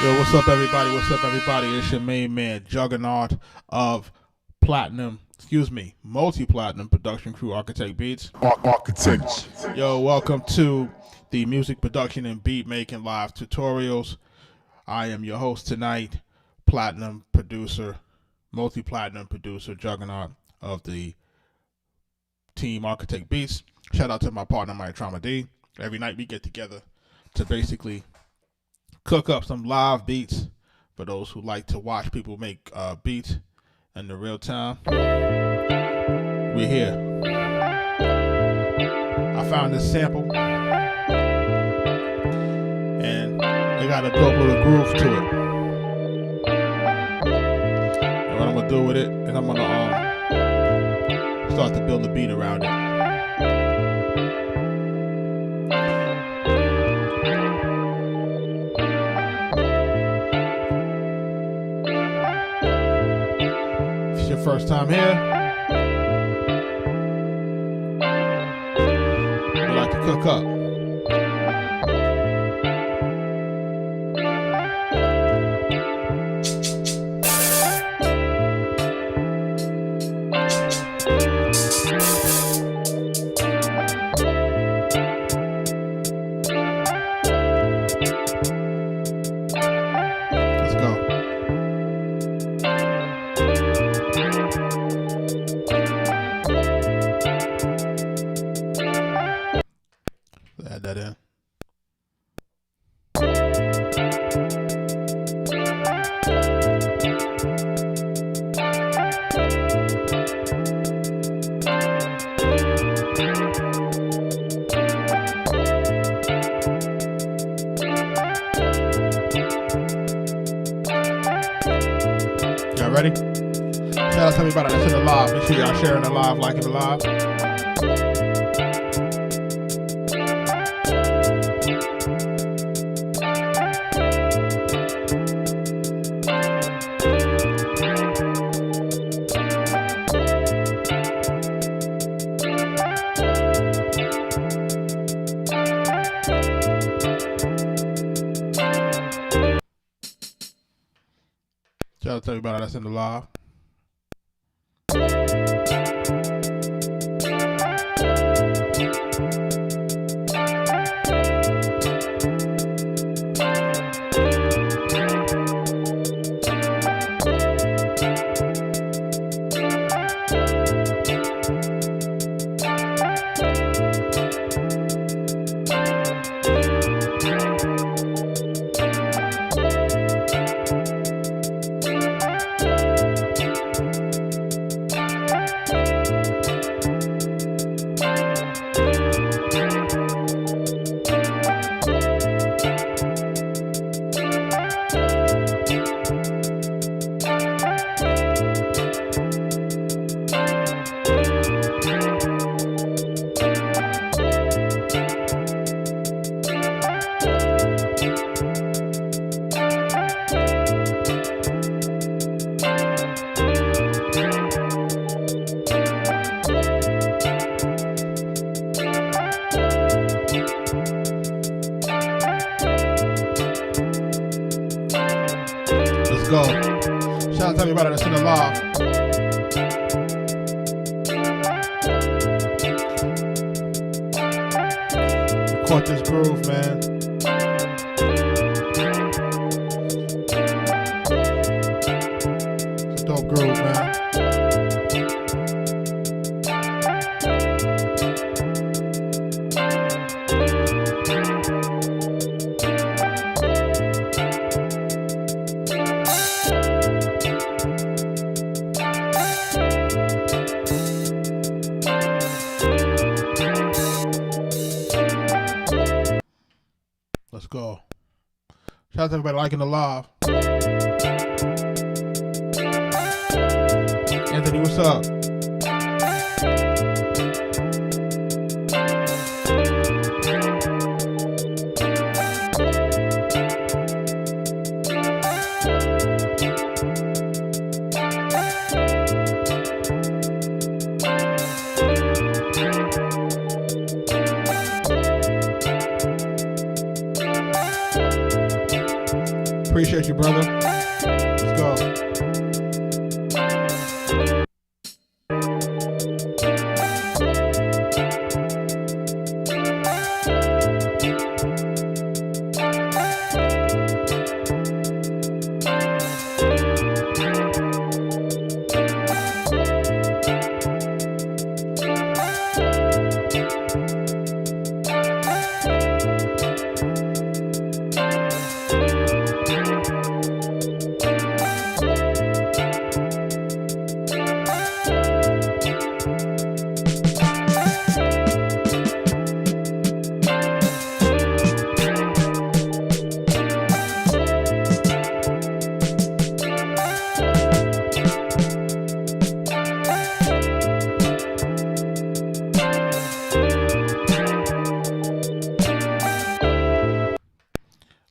Yo, what's up, everybody? What's up, everybody? It's your main man, Juggernaut of multi-platinum production crew, Arkatech Beatz. Arkatech. Yo, welcome to the music production and beat making live tutorials. I am your host tonight, multi-platinum producer, Juggernaut of the team Arkatech Beatz. Shout out to my partner, Mike Trauma D. Every night we get together to basically cook up some live beats for those who like to watch people make beats in the real time. We're here. I found this sample and it got a dope little groove to it. And what I'm gonna do with it is I'm gonna start to build a beat around it. First time here, we like to cook up. Let's go. Add that in. Y'all ready? Shout out to everybody that's in the live. Make sure y'all sharing the live, liking the live. Shout out to everybody that's in the live. Let's go. Shout out to everybody that's in the live. Caught this groove, man. It's a dope groove, man. Let's go. Shout out to everybody liking the live. Anthony, what's up? Appreciate you, brother. Let's go.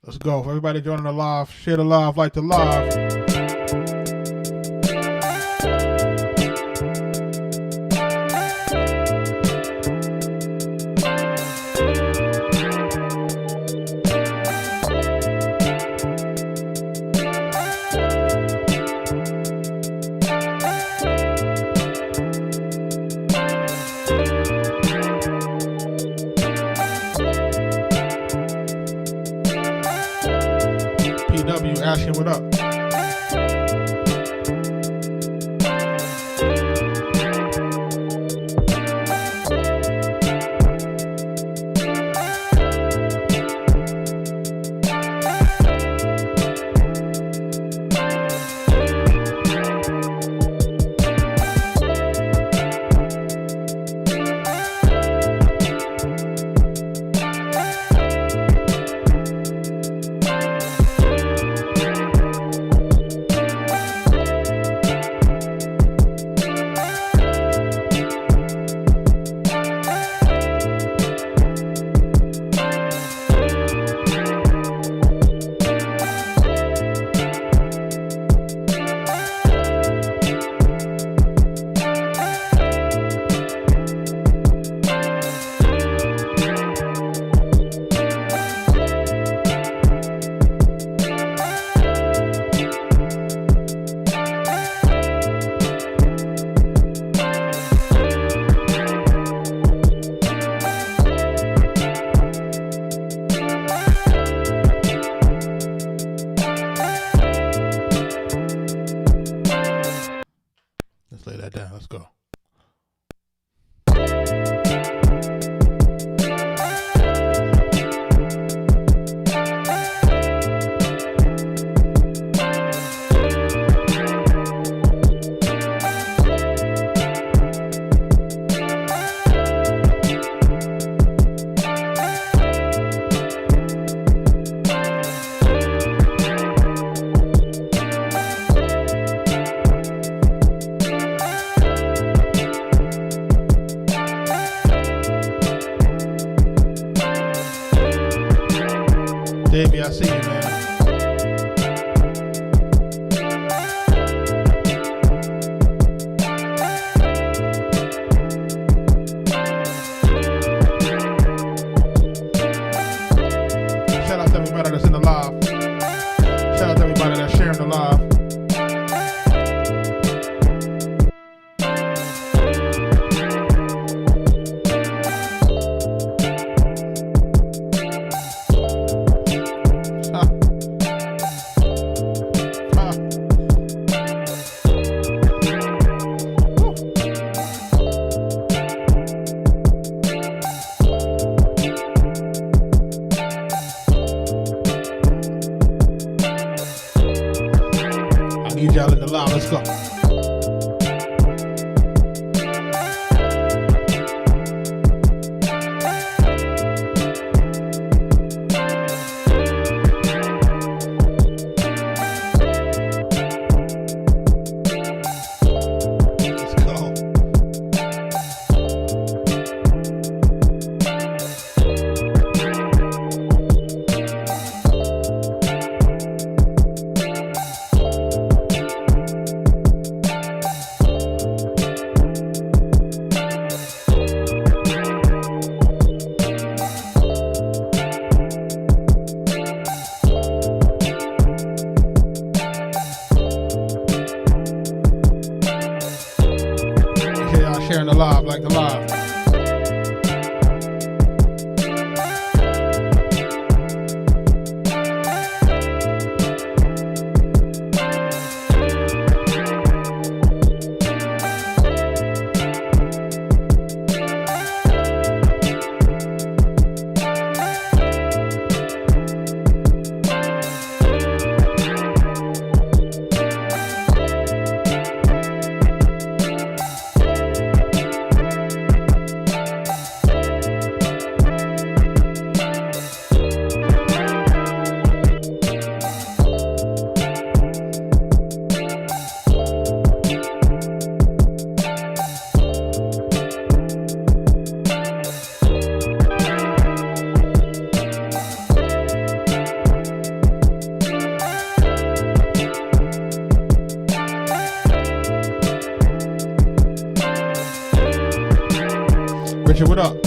Let's go. For everybody joining the live, share the live, like the live. Asking what up. Let's lay that down. Let's go. Davey, I see you, man. Shout out to everybody that's in the live. Shout out to everybody that's sharing the live. Need y'all in the live. Let's go. the live, like the live. Richard, what up?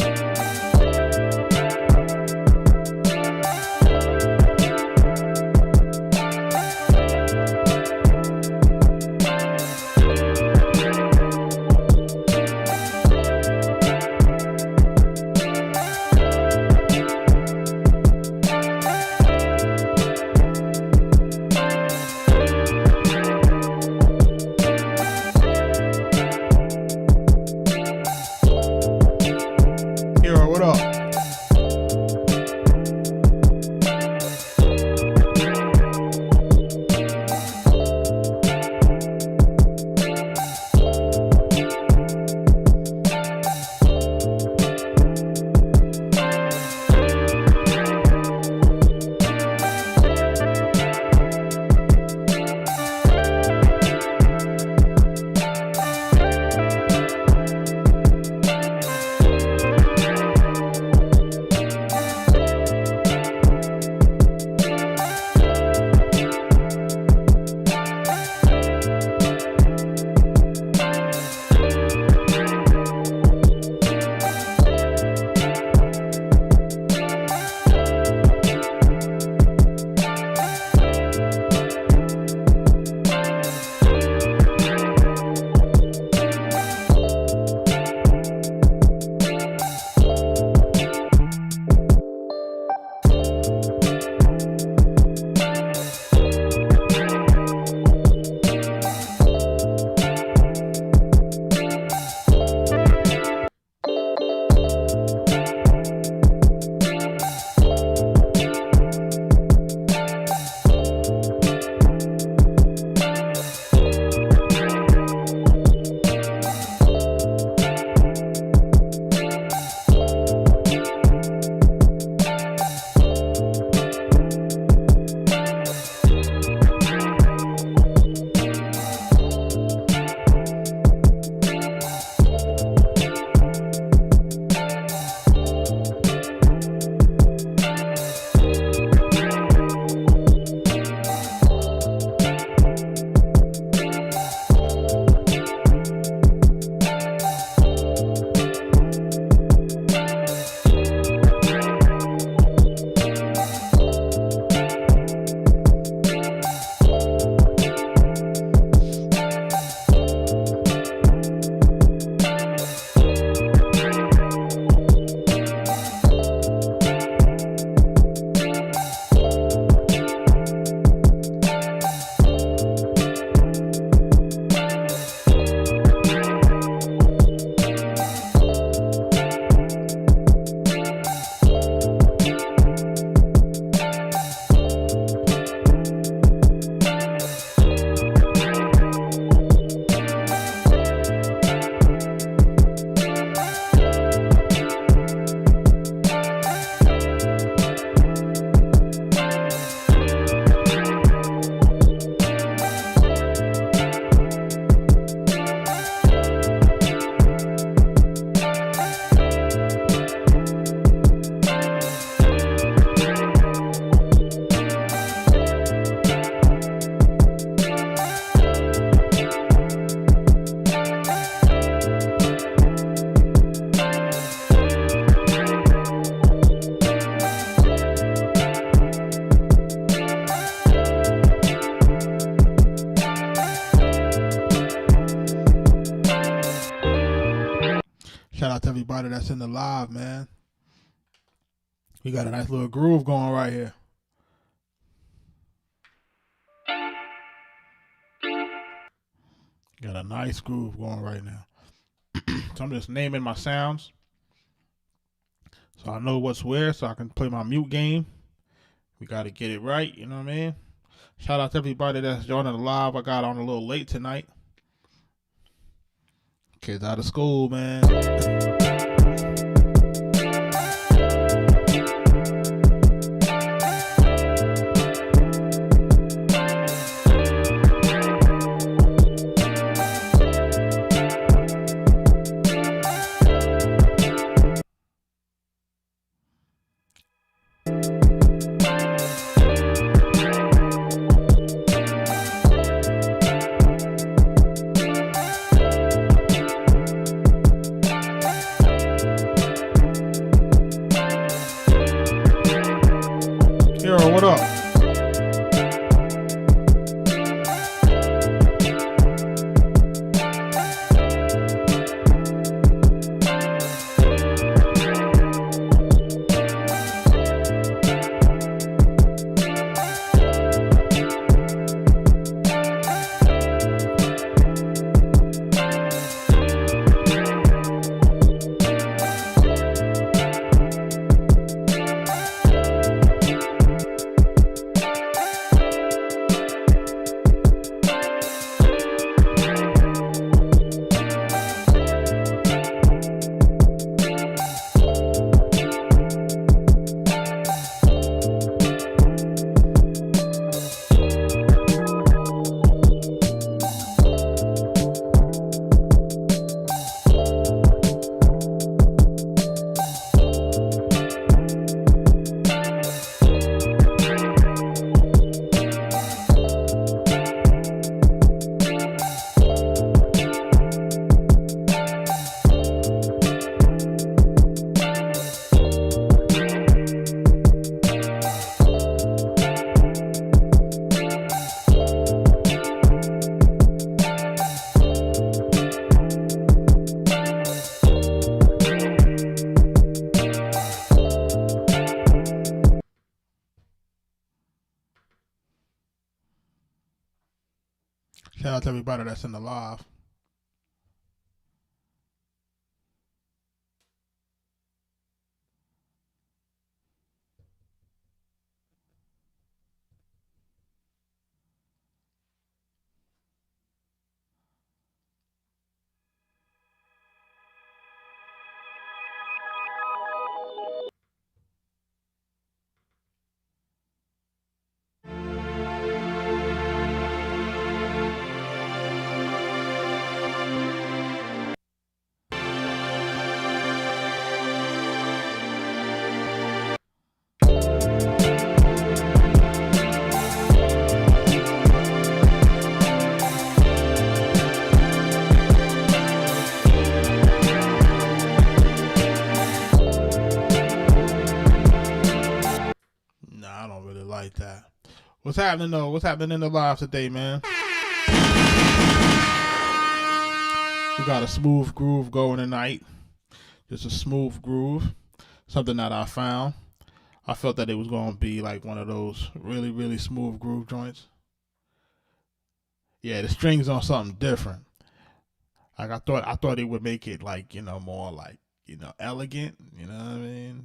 that's in the live, man. We got a nice little groove going right here. Got a nice groove going right now. So I'm just naming my sounds so I know what's where, so I can play my mute game. We got to get it right, you know what I mean? Shout out to everybody that's joining the live. I got on a little late tonight. Kids out of school, man. What up? Shout out to everybody that's in the live. I don't really like that. What's happening though? What's happening in the live today, man? We got a smooth groove going tonight. Just a smooth groove. Something that I found. I felt that it was going to be like one of those really, really smooth groove joints. Yeah, the strings on something different. Like I thought it would make it like, more like, elegant, you know what I mean?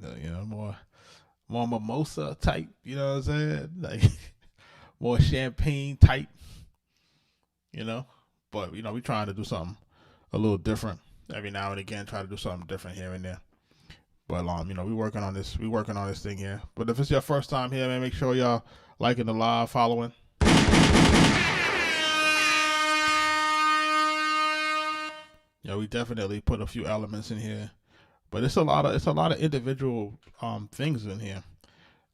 More mimosa type, you know what I'm saying? Like more champagne type, But we trying to do something a little different every now and again. Try to do something different here and there. But we working on this. We working on this thing here. But if it's your first time here, man, make sure y'all liking the live, following. We definitely put a few elements in here. But it's a lot of individual things in here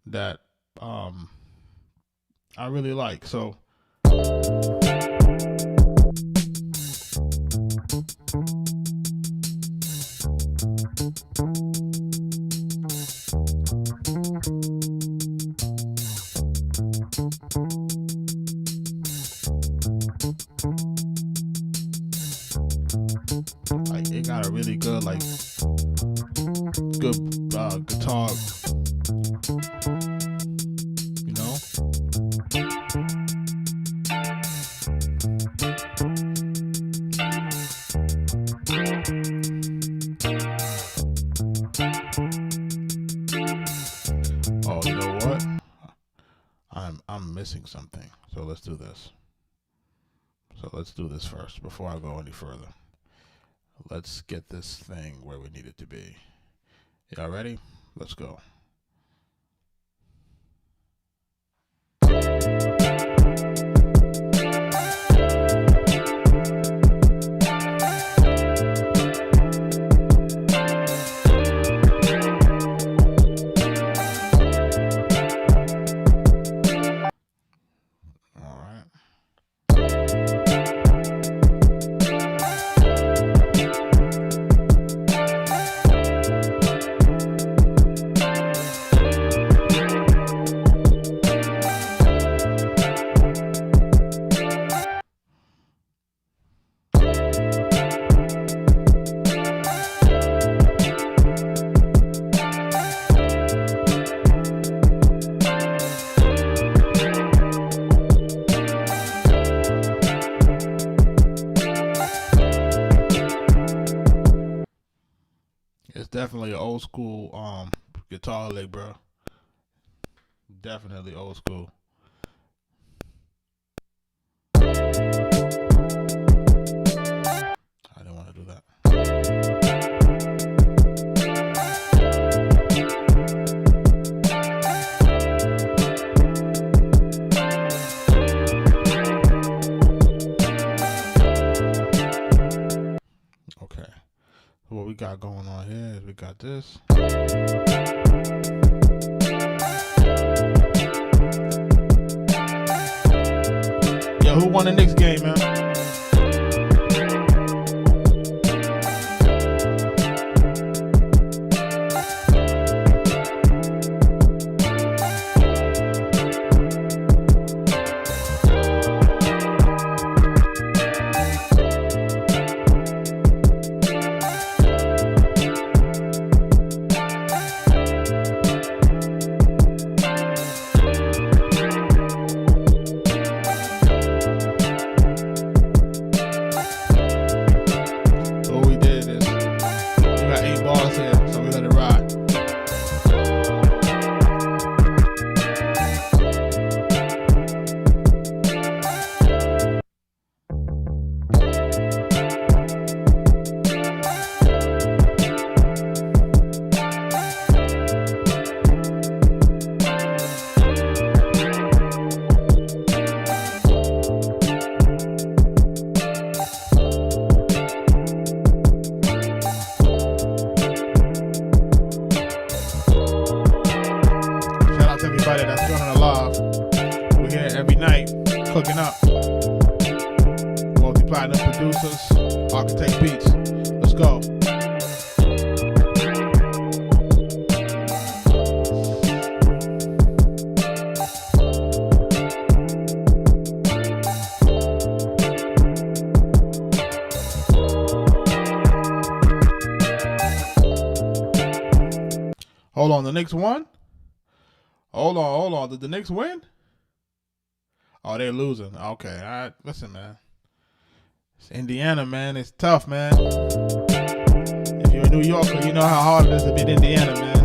that I really like. So like it got a really good good guitar, you know. Oh, you know what? I'm missing something. So let's do this. So let's do this first before I go any further. Let's get this thing where we need it to be. Y'all ready? Let's go. It's definitely an old school guitar lick, bro. Definitely old school. I didn't want to do that. Okay. So what we got going on here is we got this. Yo, who won the Knicks game, man? Everybody that's joining the live, we're here every night cooking up. Multi-platinum producers, Arkatech Beatz. Let's go. Hold on, the Knicks won? Hold on. Did the Knicks win? Oh, they're losing. Okay, all right. Listen, man. It's Indiana, man. It's tough, man. If you're a New Yorker, you know how hard it is to beat Indiana, man.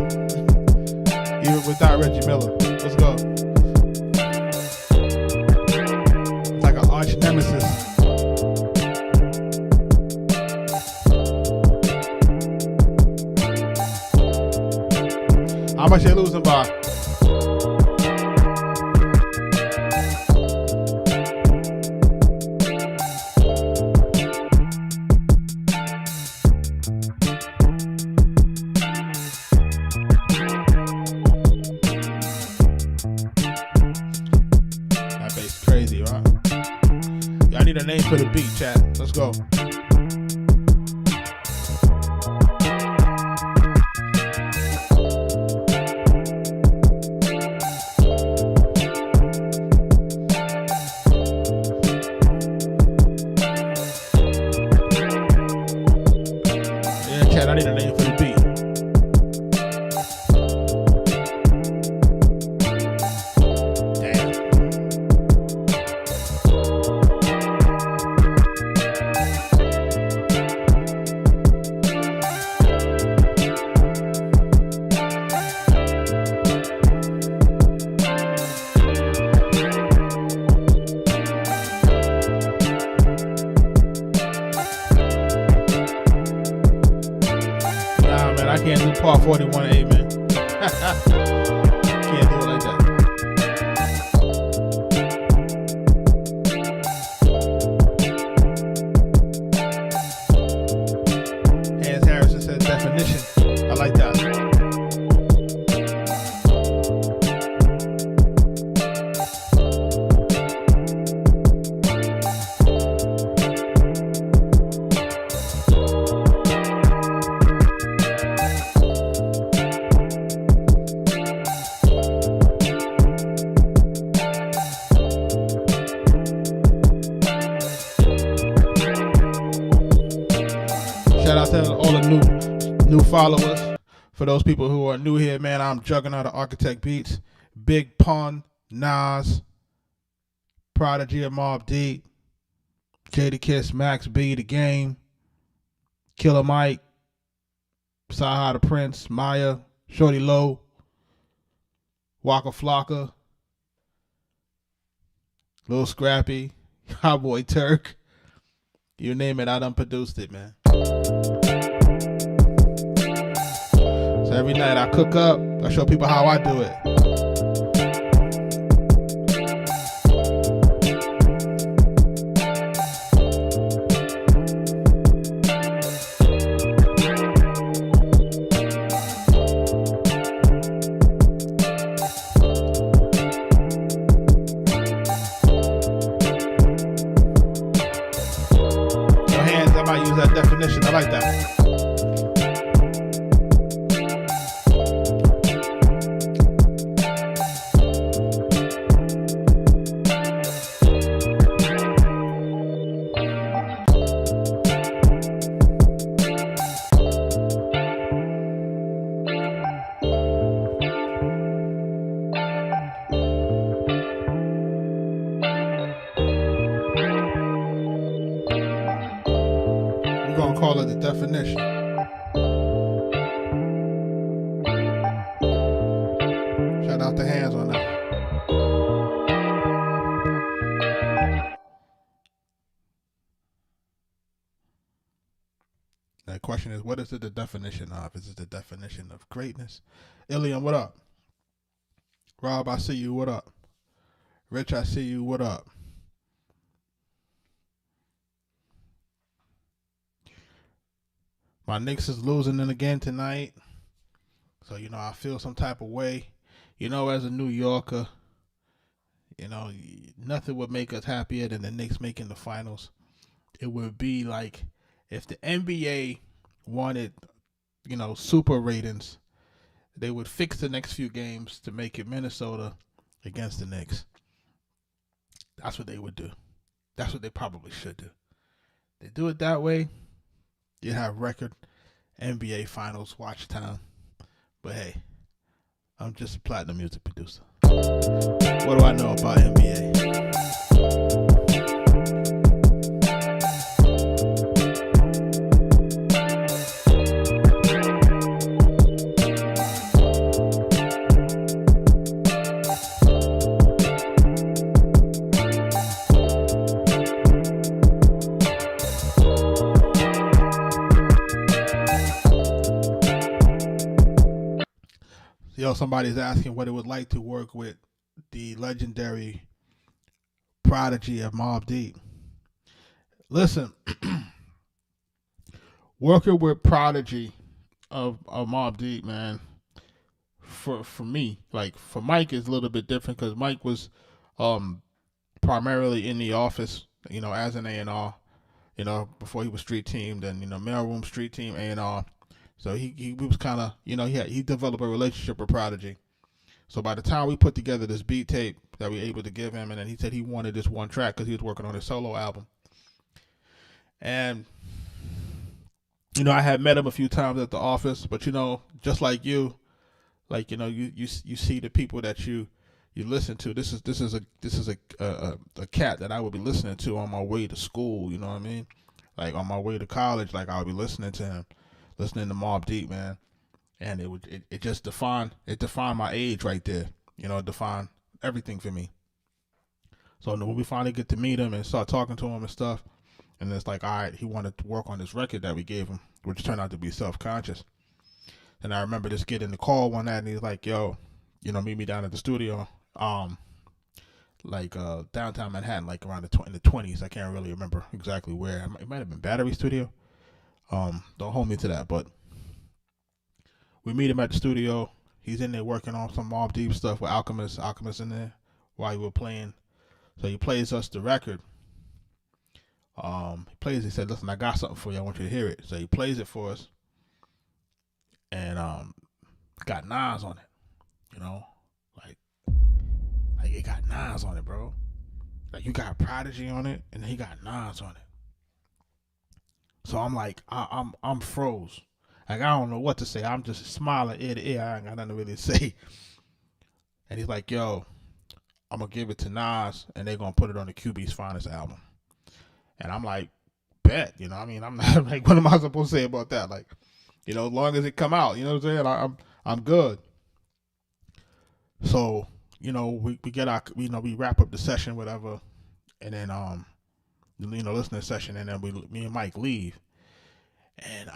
Even without Reggie Miller. Let's go. It's like an arch nemesis. How much they losing by? Crazy, right? Yeah, I need a name for the beat, chat. Let's go. Yeah, chat, I need a name for the beat. Part 41A, man. Can't do it like that. Hans Harrison said definition. I like that. Shout out to all the new followers. For those people who are new here, man, I'm Juggernaut of Arkatech Beatz. Big Pun, Nas, Prodigy of Mobb Deep, Jadakiss, Max B, The Game, Killer Mike, Saha the Prince, Maya, Shorty Low, Waka Flocka, Lil Scrappy, Cowboy Turk. You name it, I done produced it, man. So every night I cook up, I show people how I do it. Your hands, I might use that definition. I like that. We're gonna call it the definition. Shout out to Hands on that. The question is, what is it the definition of? Is it the definition of greatness? Ilium, what up? Rob, I see you, what up? Rich, I see you, what up? My Knicks is losing it again tonight. So, I feel some type of way. As a New Yorker, nothing would make us happier than the Knicks making the finals. It would be like if the NBA wanted, super ratings, they would fix the next few games to make it Minnesota against the Knicks. That's what they would do. That's what they probably should do. They do it that way, you have record NBA Finals watch time. But hey, I'm just a platinum music producer. What do I know about NBA? Somebody's asking what it would like to work with the legendary Prodigy of Mobb Deep. Listen, working with Prodigy of Mobb Deep, man, for me, like for Mike is a little bit different because Mike was primarily in the office, as an A&R, before he was street teamed and, mailroom street team A&R. So he was kind of, he developed a relationship with Prodigy. So by the time we put together this beat tape that we were able to give him, and then he said he wanted this one track because he was working on his solo album. And, I had met him a few times at the office, but, just like you, like, you see the people that you listen to. This is a cat that I would be listening to on my way to school, you know what I mean? Like on my way to college, like I would be listening to him. Listening to Mobb Deep, man, and it just defined my age right there. It defined everything for me. So when we finally get to meet him and start talking to him and stuff, and it's like, all right, he wanted to work on this record that we gave him, which turned out to be Self-Conscious. And I remember just getting the call one night, and he's like, "Yo, meet me down at the studio, downtown Manhattan, like around in the 20s. I can't really remember exactly where. It might have been Battery Studio. Don't hold me to that, but we meet him at the studio. He's in there working on some Mobb Deep stuff with Alchemist. Alchemist in there while we were playing. So he plays us the record. He said, "Listen, I got something for you. I want you to hear it." So he plays it for us, and got Nas on it. Like it got Nas on it, bro. Like you got Prodigy on it, and he got Nas on it. So I'm like, I'm froze. Like I don't know what to say. I'm just smiling ear to ear. I ain't got nothing to really say. And he's like, "Yo, I'm gonna give it to Nas, and they're gonna put it on the QB's Finest album." And I'm like, "Bet." I'm not like, what am I supposed to say about that? Like, as long as it come out, you know what I'm saying? I'm good. So, we get our, we wrap up the session, whatever, and then listening session, and then me and Mike leave. And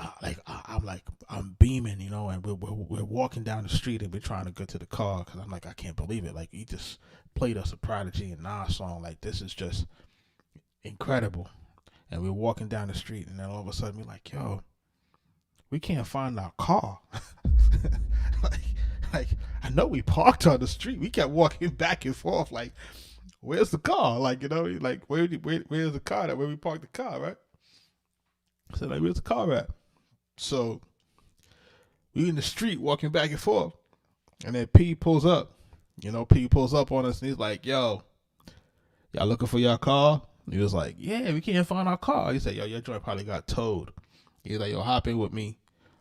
I'm beaming, and we're walking down the street, and we're trying to get to the car, because I'm like, I can't believe it. Like, he just played us a Prodigy and Nas song. Like, this is just incredible. And we're walking down the street, and then all of a sudden we're like, "Yo, we can't find our car." like I know we parked on the street. We kept walking back and forth, like, where's the car? Like, like where's the car at? Where we parked the car, right? So like, where's the car at? So we in the street walking back and forth, and then P pulls up. P pulls up on us, and he's like, "Yo, y'all looking for your car?" He was like, "Yeah, we can't find our car." He said, "Yo, your joint probably got towed." He's like, "Yo, hop in with me.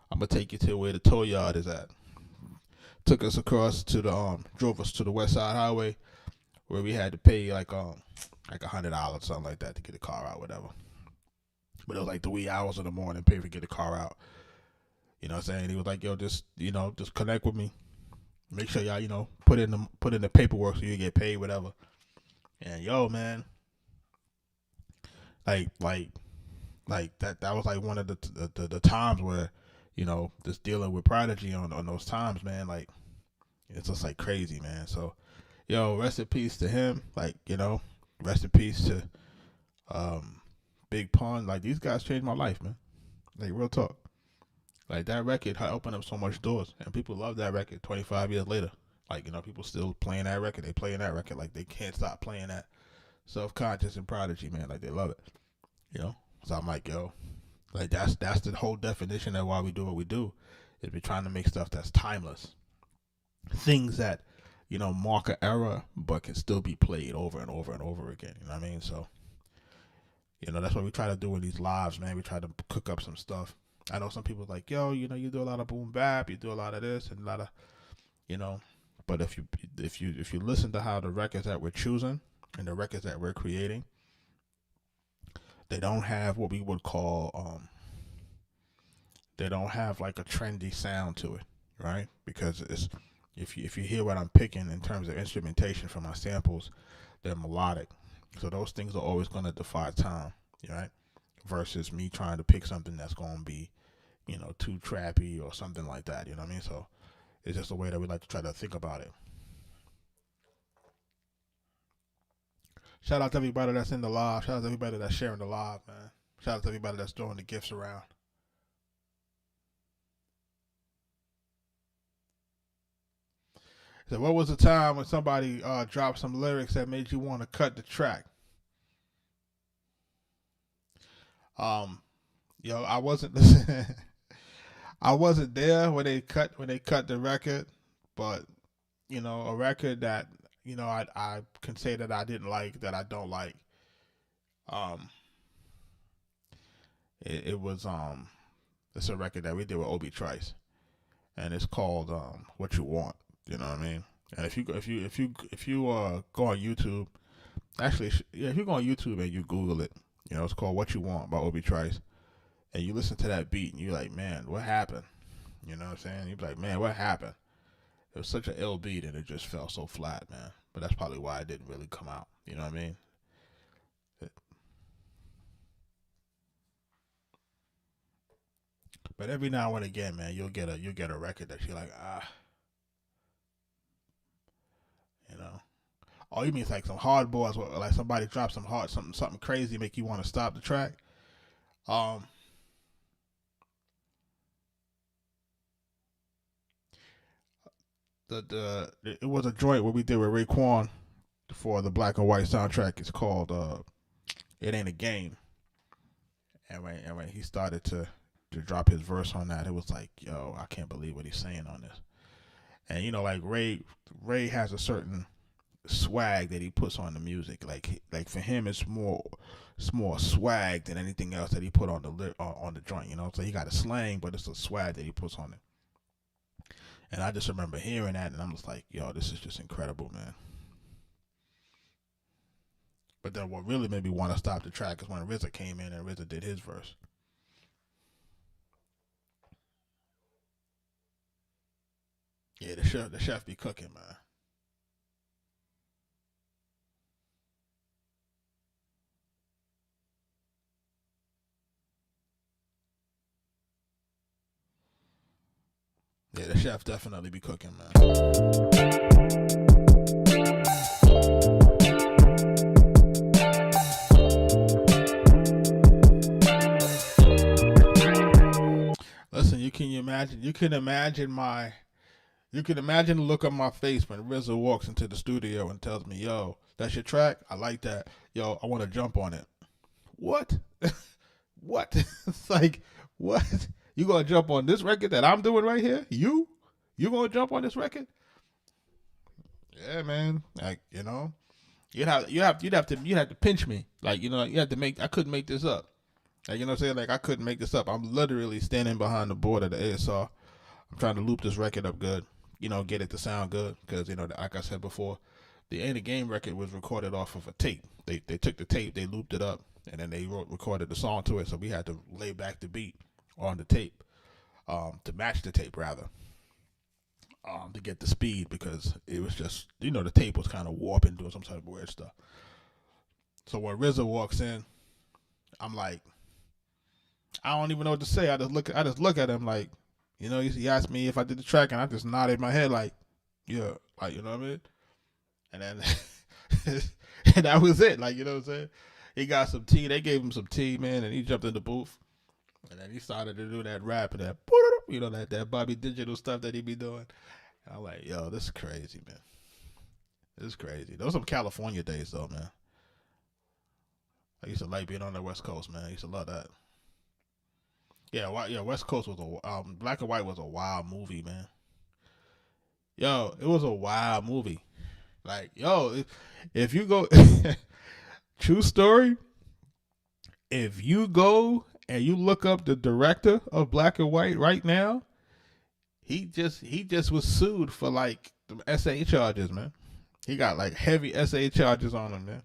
I'm gonna take you to where the tow yard is at." Took us across to drove us to the West Side Highway, where we had to pay like $100, something like that, to get the car out, whatever. But it was like the wee hours of the morning, pay to get the car out. You know what I'm saying? He was like, "Yo, just connect with me. Make sure y'all, put in the paperwork so you get paid, whatever." And yo, man, like that was like one of the times where, just dealing with Prodigy on those times, man. Like, it's just like crazy, man. So, yo, rest in peace to him. Like, rest in peace to Big Pun. Like, these guys changed my life, man. Like, real talk. Like, that record opened up so much doors, and people love that record 25 years later. Like, people still playing that record. They playing that record. Like, they can't stop playing that. Self-Conscious and Prodigy, man. Like, they love it. So I'm like, yo, like that's the whole definition of why we do what we do, is we're trying to make stuff that's timeless, things that mark an era but can still be played over and over and over again. You know what I mean? So that's what we try to do in these lives, man. We try to cook up some stuff. I know some people are like, "Yo, you do a lot of boom bap, you do a lot of this and a lot of but if you listen to how the records that we're choosing and the records that we're creating, they don't have what we would call they don't have like a trendy sound to it, right? Because it's if you hear what I'm picking in terms of instrumentation from my samples, they're melodic. So those things are always going to defy time, right? Versus me trying to pick something that's going to be, too trappy or something like that. You know what I mean? So it's just a way that we like to try to think about it. Shout out to everybody that's in the live. Shout out to everybody that's sharing the live, man. Shout out to everybody that's throwing the gifts around. So what was the time when somebody dropped some lyrics that made you want to cut the track? I wasn't I wasn't there when they cut the record, but a record that I can say that I didn't like, that I don't like. It was it's a record that we did with Obi Trice, and it's called "What You Want." You know what I mean? And if you go on YouTube, actually, if you go on YouTube and you Google it, it's called "What You Want" by Obi Trice, and you listen to that beat, and you're like, man, what happened? You know what I'm saying? You're like, man, what happened? It was such an ill beat, and it just fell so flat, man. But that's probably why it didn't really come out. You know what I mean? But every now and again, man, you'll get a record that you're like, you know. Oh, you mean it's like some hardballs, like somebody drops something crazy, make you want to stop the track. It was a joint where we did with Raekwon for the Black and White soundtrack. It's called "It Ain't a Game," and when he started to drop his verse on that, it was like, yo, I can't believe what he's saying on this. And you know, like Ray has a certain swag that he puts on the music. Like for him, it's more swag than anything else that he put on the joint. You know, so he got a slang, but it's a swag that he puts on it. And I just remember hearing that, and I'm just like, yo, this is just incredible, man. But then what really made me want to stop the track is when RZA came in and RZA did his verse. Yeah, the chef be cooking, man. Yeah, the chef definitely be cooking, man. Listen, you can imagine the look on my face when RZA walks into the studio and tells me, yo, that's your track? I like that. Yo, I want to jump on it. What? What? It's like, what? You gonna jump on this record that I'm doing right here? You gonna jump on this record? Yeah, man. Like, you know, you'd have to pinch me. Like, you know, I couldn't make this up. Like, you know what I'm saying? Like, I couldn't make this up. I'm literally standing behind the board of the ASR. I'm trying to loop this record up good. You know, get it to sound good. Because, you know, like I said before, the Ain't a Game record was recorded off of a tape. They took the tape, they looped it up, and then they recorded the song to it. So we had to lay back the beat on the tape, to match the tape rather, to get the speed, because it was just, you know, the tape was kind of warping, doing some type of weird stuff. So when RZA walks in, I'm like, I don't even know what to say. I just look at him like, you know, he asked me if I did the track, and I just nodded my head like, yeah, like, you know what I mean? And then and that was it. Like, you know what I'm saying? He got some tea. They gave him some tea, man, and he jumped in the booth. And then he started to do that rap and that, you know, that Bobby Digital stuff that he be doing. And I'm like, yo, this is crazy, man. This is crazy. Those some California days, though, man. I used to like being on the West Coast, man. I used to love that. Yeah, West Coast was Black and White was a wild movie, man. Yo, it was a wild movie. Like, yo, if you go, true story, if you go and you look up the director of Black and White right now, he just was sued for like the SA charges, man. He got like heavy SA charges on him, man,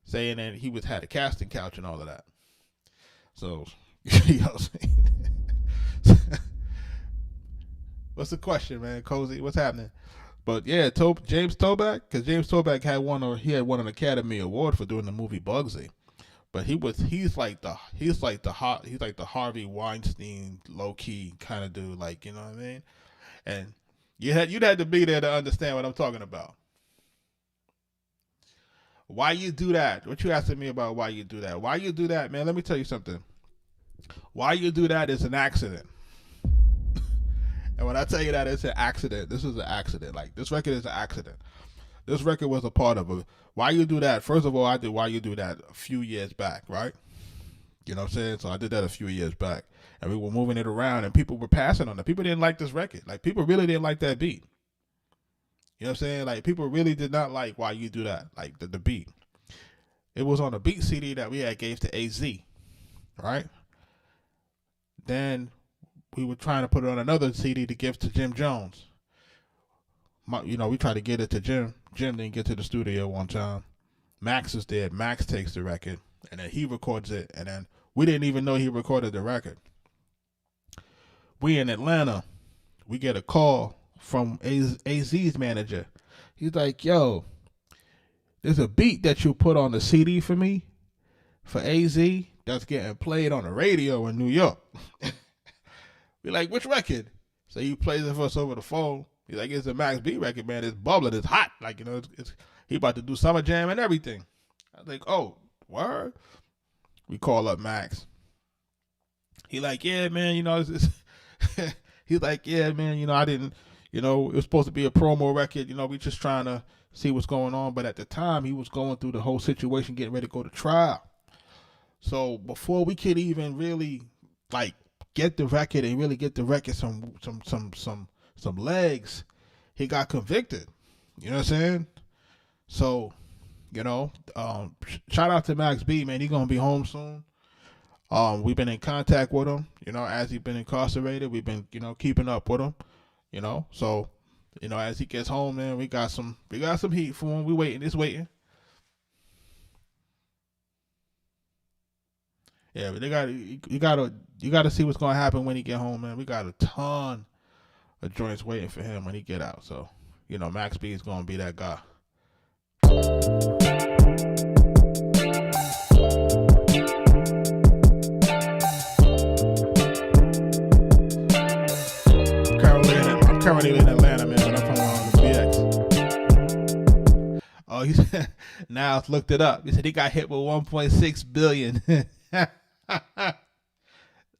saying that he had a casting couch and all of that. So, you know what I'm saying? What's the question, man? Cozy, what's happening? But yeah, James Toback, because James Toback had won an Academy Award for doing the movie Bugsy. But he's like the Harvey Weinstein low key kind of dude, like, you know what I mean? And you'd have to be there to understand what I'm talking about. Why you do that? What you asking me about? Why you do that? Why you do that, man? Let me tell you something. Why you do that is an accident. And when I tell you that it's an accident, this is an accident. Like, this record is an accident. This record was a part of it. Why you do that? First of all, I did Why You Do That a few years back, right? You know what I'm saying? So I did that a few years back. And we were moving it around, and people were passing on it. People didn't like this record. Like, people really didn't like that beat. You know what I'm saying? Like, people really did not like Why You Do That, like the beat. It was on a beat CD that we had gave to AZ, right? Then we were trying to put it on another CD to give to Jim Jones. You know, we tried to get it to Jim. Jim didn't get to the studio one time. Max is there. Max takes the record, and then he records it, and then we didn't even know he recorded the record. We in Atlanta. We get a call from AZ's manager. He's like, yo, there's a beat that you put on the CD for me, for AZ, that's getting played on the radio in New York. Be like, which record? So he plays it for us over the phone. He's like, it's a Max B record, man. It's bubbling. It's hot. Like, you know, he about to do Summer Jam and everything. I was like, oh, word? We call up Max. He like, yeah, man, you know, he's like, yeah, man, you know, I didn't, you know, it was supposed to be a promo record. You know, we just trying to see what's going on. But at the time, he was going through the whole situation, getting ready to go to trial. So before we could even really, like, get the record and really get the record some legs, he got convicted. You know what I'm saying? So, you know, shout out to Max B, man. He's gonna be home soon. We've been in contact with him, you know, as he's been incarcerated. We've been, you know, keeping up with him, you know. So, you know, as he gets home, man, we got some heat for him. We waiting, it's waiting. Yeah, but you gotta see what's gonna happen when he get home, man. We got a ton of joints waiting for him when he get out. So, you know, Max B is gonna be that guy. I'm currently in Atlanta, man, but I'm from the BX. Oh, he said, now I've looked it up. He said he got hit with 1.6 billion.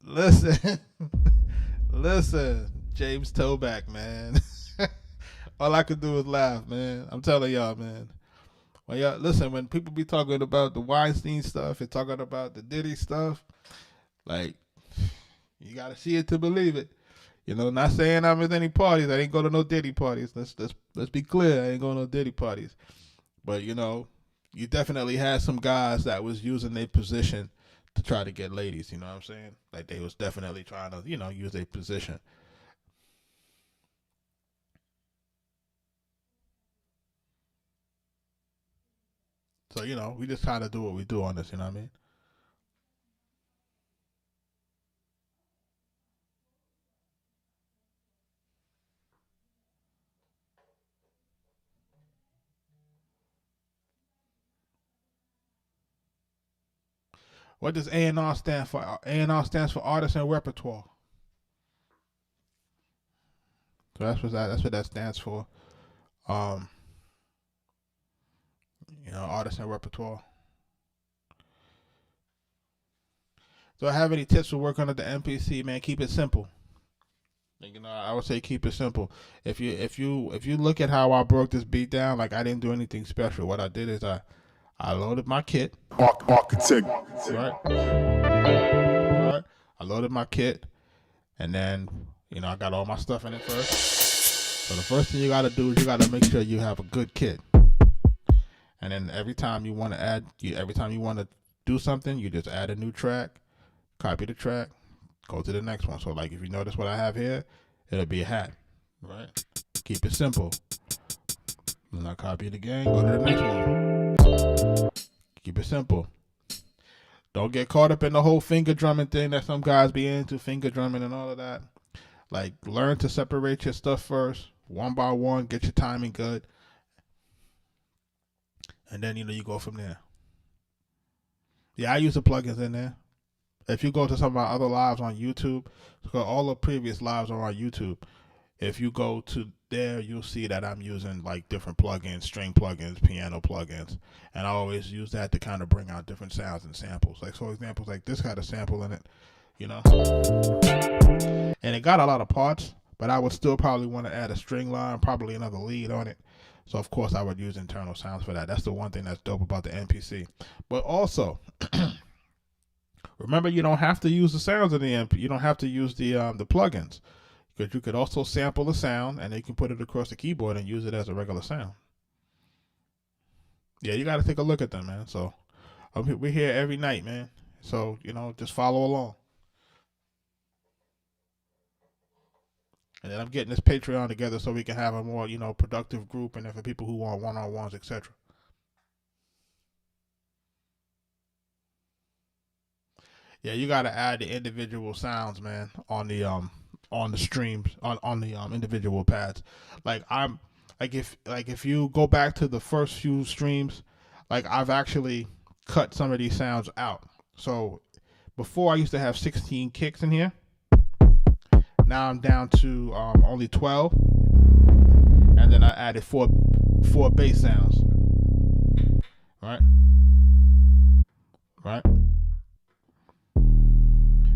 Listen, James Toback, man. All I could do is laugh, man. I'm telling y'all, man. Well, y'all, listen, when people be talking about the Weinstein stuff and talking about the Diddy stuff, like, you gotta see it to believe it. You know, not saying I'm at any parties. I ain't go to no Diddy parties. Let's be clear. I ain't going to no Diddy parties. But, you know, you definitely had some guys that was using their position to try to get ladies. You know what I'm saying? Like, they was definitely trying to, you know, use their position. So, you know, we just try to do what we do on this. You know what I mean? What does A&R stand for? A&R stands for Artist and Repertoire. So that's what that stands for. You know, Artist and Repertoire. So I have any tips for working on the MPC, man? Keep it simple. You know, I would say keep it simple. If you look at how I broke this beat down, like, I didn't do anything special. What I did is I loaded my kit. Arkatech. Right. I loaded my kit, and then, you know, I got all my stuff in it first. So the first thing you got to do is you got to make sure you have a good kit. And then every time you want to do something, you just add a new track, copy the track, go to the next one. So, like, if you notice what I have here, it'll be a hat, right? Keep it simple. Then I copy it again, go to the next one. Keep it simple. Don't get caught up in the whole finger drumming thing that some guys be into, finger drumming and all of that. Like, learn to separate your stuff first, one by one, get your timing good. And then, you know, you go from there. Yeah, I use the plugins in there. If you go to some of my other lives on YouTube, because all the previous lives are on YouTube. If you go to there, you'll see that I'm using, like, different plugins, string plugins, piano plugins. And I always use that to kind of bring out different sounds and samples. Like, for examples, like this had a sample in it, you know. And it got a lot of parts, but I would still probably want to add a string line, probably another lead on it. So, of course, I would use internal sounds for that. That's the one thing that's dope about the MPC. But also, remember, you don't have to use the sounds in the MP. You don't have to use the plugins, because you could also sample the sound and then you can put it across the keyboard and use it as a regular sound. Yeah, you got to take a look at them, man. So we're here every night, man. So, you know, just follow along. And then I'm getting this Patreon together so we can have a more, you know, productive group, and then for people who want one-on-ones, etc. Yeah, you got to add the individual sounds, man, on the streams, on the individual pads. If you go back to the first few streams, like, I've actually cut some of these sounds out. So before, I used to have 16 kicks in here. Now I'm down to only 12, and then I added four bass sounds. Right, right.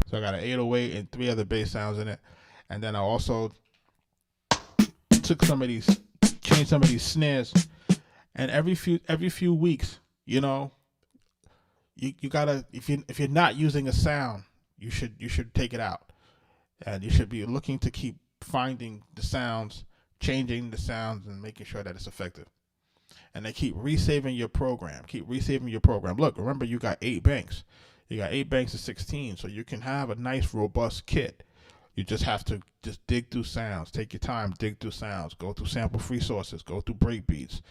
So I got an 808 and 3 other bass sounds in it, and then I also took changed some of these snares, and every few weeks, you know, you gotta, if you're not using a sound, you should take it out, and you should be looking to keep finding the sounds, changing the sounds, and making sure that it's effective. And they keep resaving your program. Look, remember, you got 8 banks. You got 8 banks of 16, so you can have a nice robust kit. You just have to just dig through sounds. Take your time, dig through sounds. Go through sample free sources. Go through breakbeats.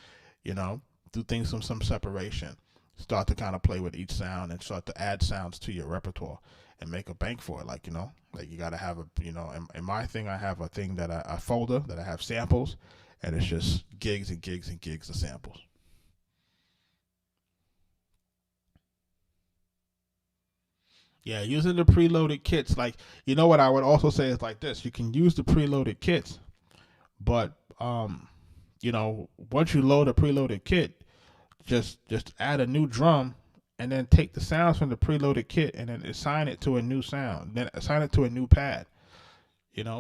Do things from some separation. Start to kind of play with each sound and start to add sounds to your repertoire and make a bank for it. Like you got to have in my thing, I have a thing that a folder that I have samples, and it's just gigs and gigs and gigs of samples. Yeah, using the preloaded kits, like, what I would also say is like this: you can use the preloaded kits, but once you load a preloaded kit, just add a new drum, and then take the sounds from the preloaded kit and then assign it to a new sound, then assign it to a new pad.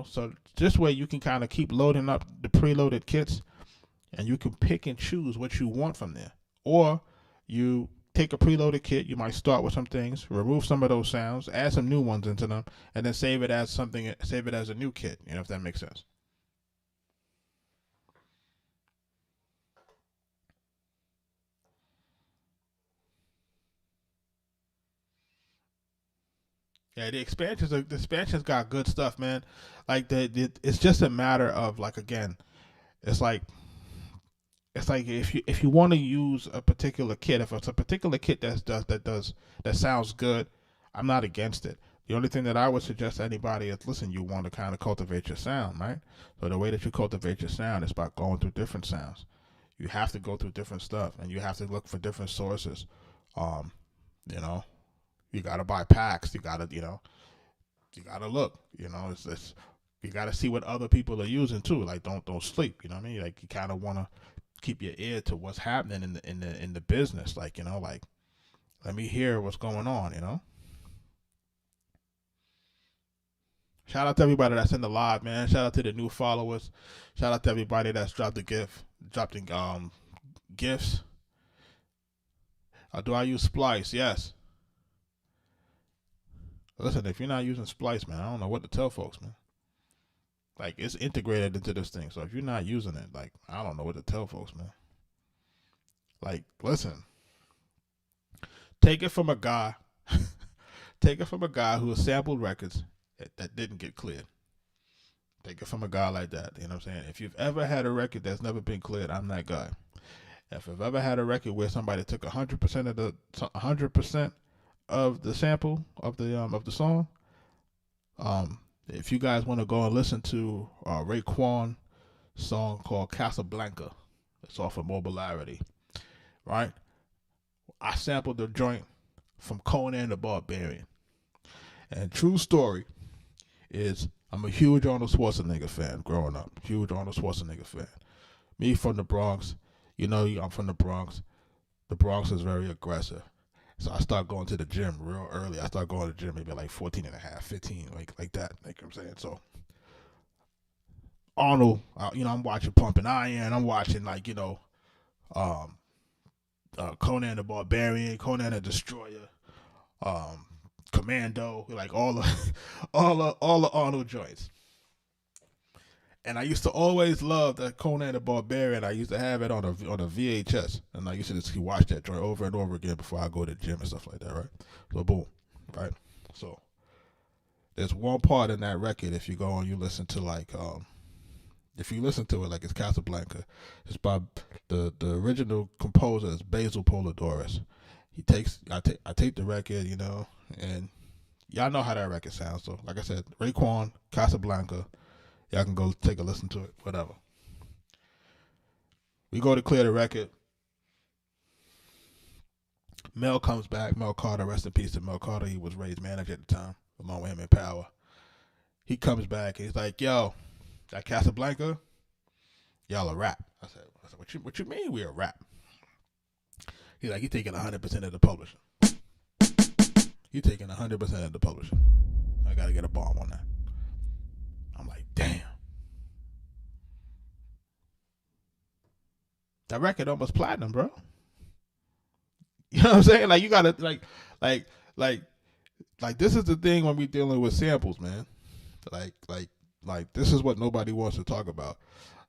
So this way you can kind of keep loading up the preloaded kits, and you can pick and choose what you want from there. Or you take a preloaded kit, you might start with some things, remove some of those sounds, add some new ones into them, and then save it as a new kit, if that makes sense. Yeah, the expansions got good stuff, man. Like it's just a matter of, like, again, it's like if you want to use a particular kit, if it's a particular kit that sounds good, I'm not against it. The only thing that I would suggest to anybody is, listen, you want to kind of cultivate your sound, right? So the way that you cultivate your sound is by going through different sounds. You have to go through different stuff, and you have to look for different sources. Um, you know, you gotta buy packs. You gotta look. It's you gotta see what other people are using too. Like, don't sleep. You know what I mean? Like, you kind of wanna keep your ear to what's happening in the business. Like, like, let me hear what's going on. Shout out to everybody that's in the live, man. Shout out to the new followers. Shout out to everybody that's dropped gifts. Do I use Splice? Yes. Listen, if you're not using Splice, man, I don't know what to tell folks, man. Like, it's integrated into this thing. So if you're not using it, like, I don't know what to tell folks, man. Like, listen. Take it from a guy. Take it from a guy who has sampled records that didn't get cleared. Take it from a guy like that. You know what I'm saying? If you've ever had a record that's never been cleared, I'm that guy. If I've ever had a record where somebody took 100% of the sample of the song, if you guys want to go and listen to Raekwon song called Casablanca, it's off of Mobilarity, right? I sampled the joint from Conan the Barbarian, and true story is, I'm a huge Arnold Schwarzenegger fan growing up. Huge Arnold Schwarzenegger fan. Me from the Bronx. I'm from the Bronx. The Bronx is very aggressive. So I start going to the gym real early. I start going to the gym maybe like 14 and a half, 15, like that. Like I'm saying. So Arnold, I'm watching Pumping Iron. I'm watching Conan the Barbarian, Conan the Destroyer, Commando, like all the all the Arnold joints. And I used to always love that Conan the Barbarian. I used to have it on a VHS, and I used to just watch that joint over and over again before I go to the gym and stuff like that, right? So boom, right? So there's one part in that record, if you go and you listen to if you listen to it, like, it's Casablanca. It's by the original composer is Basil Polidorus. I take the record, and y'all know how that record sounds. So like I said, Raekwon, Casablanca. Y'all can go take a listen to it, whatever. We go to clear the record. Mel comes back. Mel Carter, rest in peace to Mel Carter. He was Ray's manager at the time, along with him in Power. He comes back and he's like, "Yo, that Casablanca, y'all a rap." I said, "What you mean we a rap?" He's like, "He taking 100% of the publishing. He taking 100% of the publishing. I gotta get a bomb on that." I'm like, "Damn." That record almost platinum, bro. You know what I'm saying? Like you gotta like this is the thing when we dealing with samples, man. Like this is what nobody wants to talk about.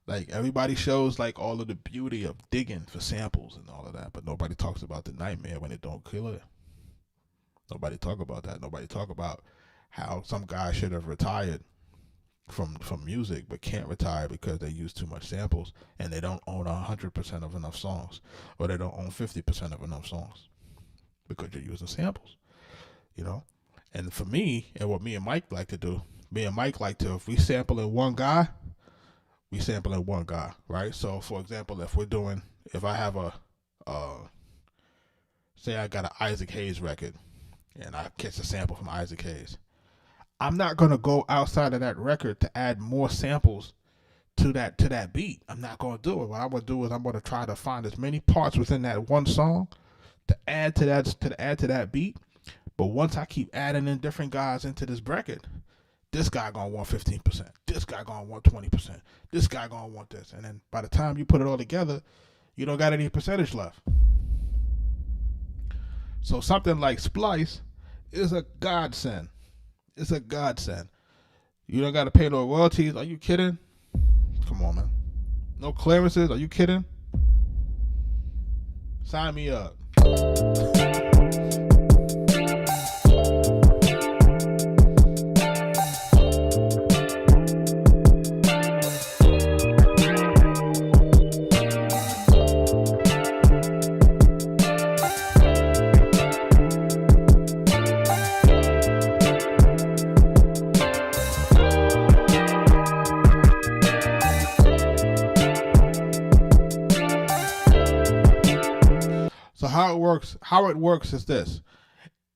Like everybody shows like all of the beauty of digging for samples and all of that, but nobody talks about the nightmare when it don't kill it. Nobody talk about that. Nobody talk about how some guy should have retired from music but can't retire because they use too much samples and they don't own 100% of enough songs, or they don't own 50% of enough songs because you're using samples, you know. And for me, and what me and Mike like to do, me and Mike like to, if we sample in one guy, we sample in one guy, right? So for example, if I have say I got an Isaac Hayes record and I catch a sample from Isaac Hayes, I'm not gonna go outside of that record to add more samples to that beat. I'm not gonna do it. What I'm gonna do is I'm gonna try to find as many parts within that one song to add to that beat. But once I keep adding in different guys into this bracket, this guy gonna want 15%. This guy gonna want 20%. This guy gonna want this, and then by the time you put it all together, you don't got any percentage left. So something like Splice is a godsend. It's a godsend. You don't got to pay no royalties. Are you kidding? Come on, man. No clearances. Are you kidding? Sign me up. So how it works is this.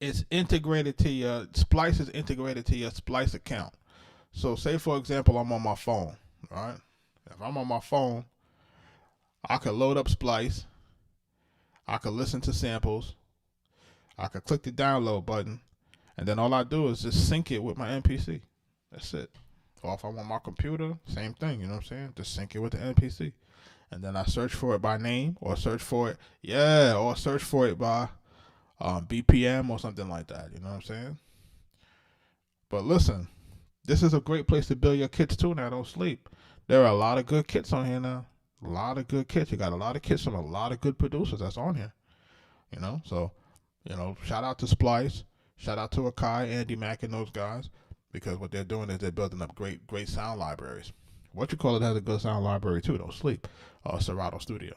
It's integrated to your Splice is integrated to your Splice account. So say for example I'm on my phone, right? If I'm on my phone, I could load up Splice, I could listen to samples, I could click the download button, and then all I do is just sync it with my MPC. That's it. Or if I'm on my computer, same thing, you know what I'm saying? Just sync it with the MPC. And then I search for it by name, or search for it by BPM or something like that. You know what I'm saying? But listen, this is a great place to build your kits too. Now, don't sleep. There are a lot of good kits on here now. A lot of good kits. You got a lot of kits from a lot of good producers that's on here. You know, so shout out to Splice, shout out to Akai, Andy Mack, and those guys, because what they're doing is they're building up great sound libraries. What you call it has a good sound library too. Don't sleep. Serato Studio.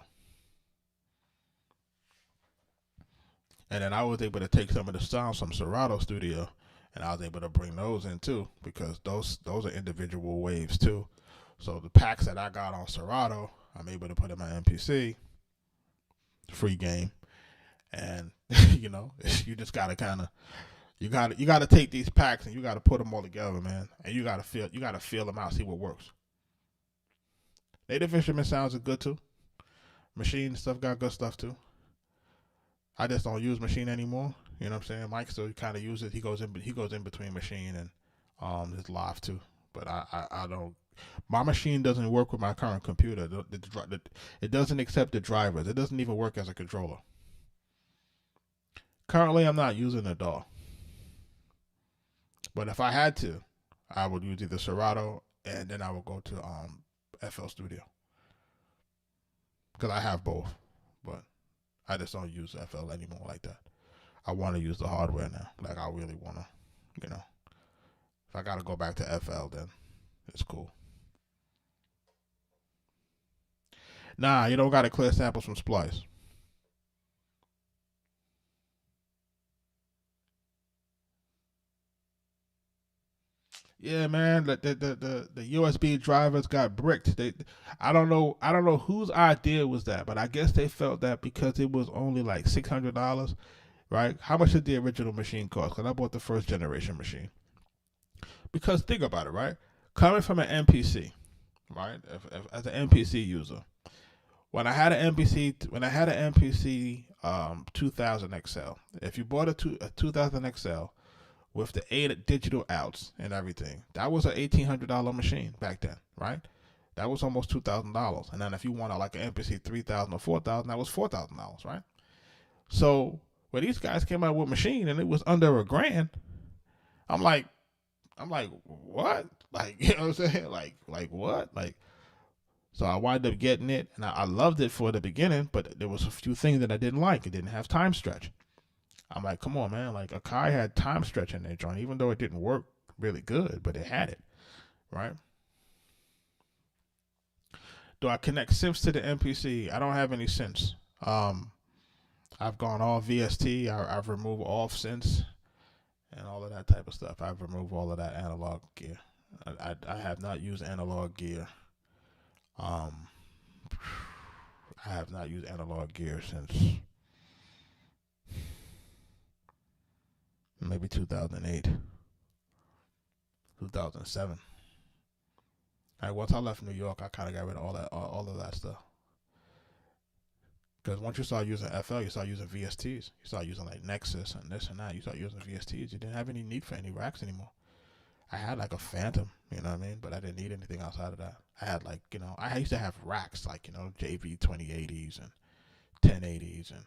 And then I was able to take some of the sounds from Serato Studio, and I was able to bring those in too, because those are individual waves too. So the packs that I got on Serato, I'm able to put in my MPC, free game, and you just gotta you gotta take these packs and you gotta put them all together, man, and you gotta feel them out, see what works. Native Instrument sounds are good too. Machine stuff got good stuff too. I just don't use Machine anymore. You know what I'm saying? Mike still kind of uses it. He goes in between Machine and his Live too. But I don't. My Machine doesn't work with my current computer. It doesn't accept the drivers. It doesn't even work as a controller. Currently, I'm not using a DAW. But if I had to, I would use either Serato, and then I would go to FL Studio, because I have both, but I just don't use FL anymore like that. I want to use the hardware now. Like I really want to, if I got to go back to FL, then it's cool. Nah, you don't got to clear samples from Splice. Yeah, man, the USB drivers got bricked. I don't know whose idea was that, but I guess they felt that because it was only like $600, right? How much did the original machine cost? Because I bought the first generation machine. Because think about it, right? Coming from an MPC, right? As an MPC user, when I had an MPC 2000 XL, if you bought a 2000 XL with the 8 digital outs and everything, that was an $1,800 machine back then, right? That was almost $2,000. And then if you wanted like an MPC 3000 or 4000, that was $4,000, right? So when these guys came out with a machine and it was under $1,000, I'm like, what? Like, you know what I'm saying? Like what? Like, so I wound up getting it, and I loved it for the beginning, but there was a few things that I didn't like. It didn't have time stretch. I'm like, come on, man. Like, Akai had time stretch in their joint, even though it didn't work really good, but it had it, right? Do I connect synths to the MPC? I don't have any synths. I've gone all VST. I've removed all synths and all of that type of stuff. I've removed all of that analog gear. I have not used analog gear. I have not used analog gear since maybe 2008, 2007. Like, once I left New York, I kind of got rid of all of that stuff. Because once you start using FL, you start using VSTs. You start using like Nexus and this and that. You start using VSTs. You didn't have any need for any racks anymore. I had like a Phantom, you know what I mean? But I didn't need anything outside of that. I had like, you know, I used to have racks like, you know, JV 2080s and 1080s and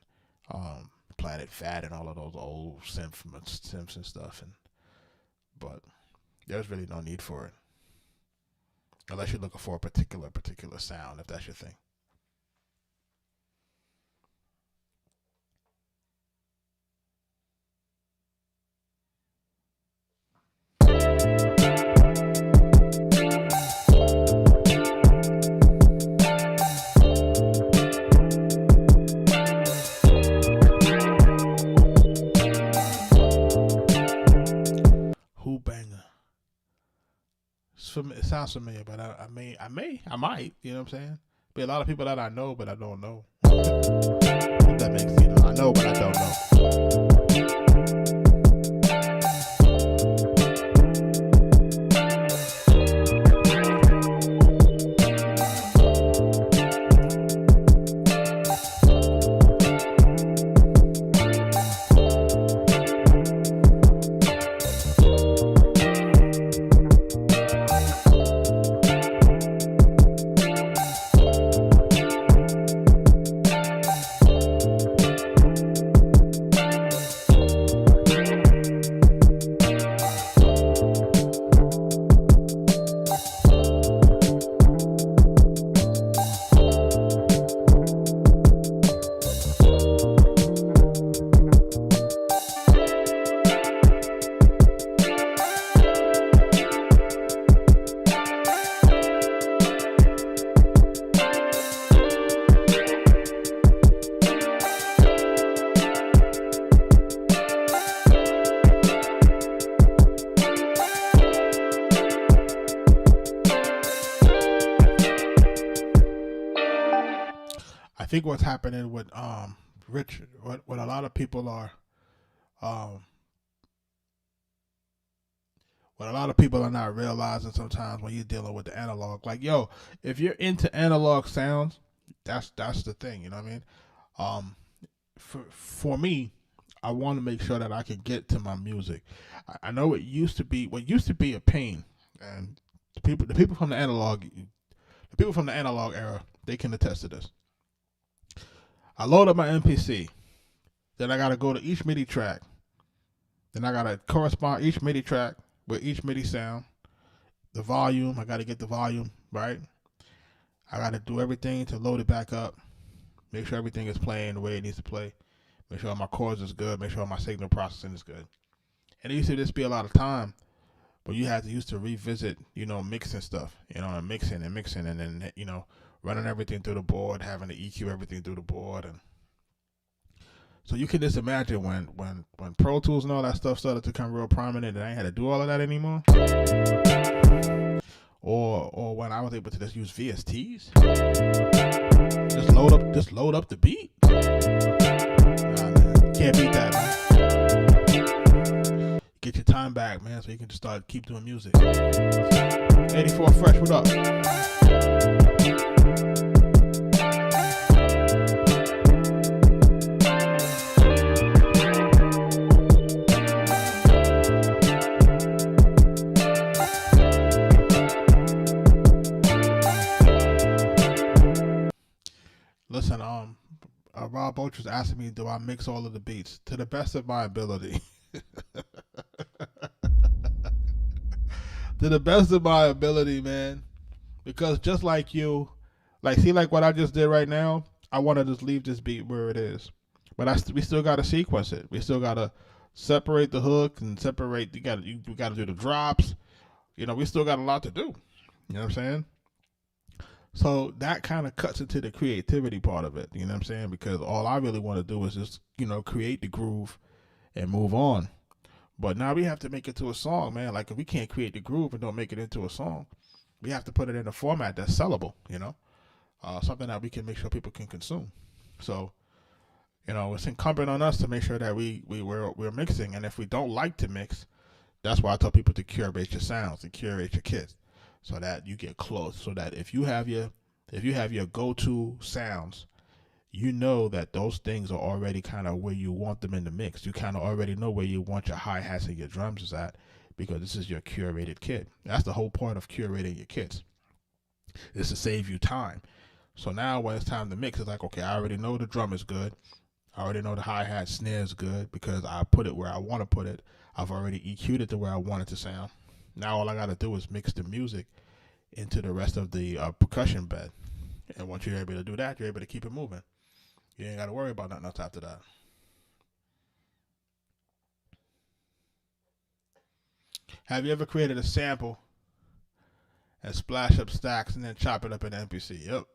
Planet Fat and all of those old synths and stuff. But there's really no need for it. Unless you're looking for a particular sound, if that's your thing. It sounds familiar, but I might, you know what I'm saying? Be a lot of people that I know, but I don't know. If that makes, you know, I know, but I don't know. I think what's happening with Rich, what a lot of people are, what a lot of people are not realizing sometimes when you're dealing with the analog, like, yo, if you're into analog sounds, that's the thing, you know what I mean? For me, I want to make sure that I can get to my music. I know what used to be a pain, and the people from the analog era, they can attest to this. I load up my MPC, then I gotta go to each MIDI track, then I gotta correspond each MIDI track with each MIDI sound, the volume, I gotta get the volume right. I gotta do everything to load it back up, make sure everything is playing the way it needs to play, make sure my chords is good, make sure my signal processing is good. And it used to just be a lot of time, but you had to used to revisit, you know, mixing stuff, you know, and mixing, and then, you know, running everything through the board, having to EQ everything through the board. And so you can just imagine when Pro Tools and all that stuff started to become real prominent, and I ain't had to do all of that anymore. Or when I was able to just use VSTs, just load up the beat. Nah, man, can't beat that, man. Get your time I'm back, man, so you can just keep doing music. 84 Fresh, what up? Listen, Rob Boach was asking me, do I mix all of the beats? To the best of my ability. To the best of my ability, man. Because just like you, see what I just did right now, I want to just leave this beat where it is. But we still got to sequence it. We still got to separate the hook and separate, we got to do the drops. We still got a lot to do. You know what I'm saying? So that kind of cuts into the creativity part of it. You know what I'm saying? Because all I really want to do is just, create the groove and move on. But now we have to make it to a song, man. Like, if we can't create the groove and don't make it into a song, we have to put it in a format that's sellable, something that we can make sure people can consume. So, it's incumbent on us to make sure that we're mixing. And if we don't like to mix, that's why I tell people to curate your sounds, to curate your kits, so that you get close. So that if you have your go-to sounds, that those things are already kind of where you want them in the mix. You kind of already know where you want your hi-hats and your drums is at, because this is your curated kit. That's the whole part of curating your kits, is to save you time. So now when it's time to mix, it's like, okay, I already know the drum is good. I already know the hi-hat snare is good because I put it where I want to put it. I've already EQ'd it to where I want it to sound. Now all I got to do is mix the music into the rest of the percussion bed. And once you're able to do that, you're able to keep it moving. You ain't got to worry about nothing else after that. Have you ever created a sample and splash up stacks and then chop it up in MPC? Yep.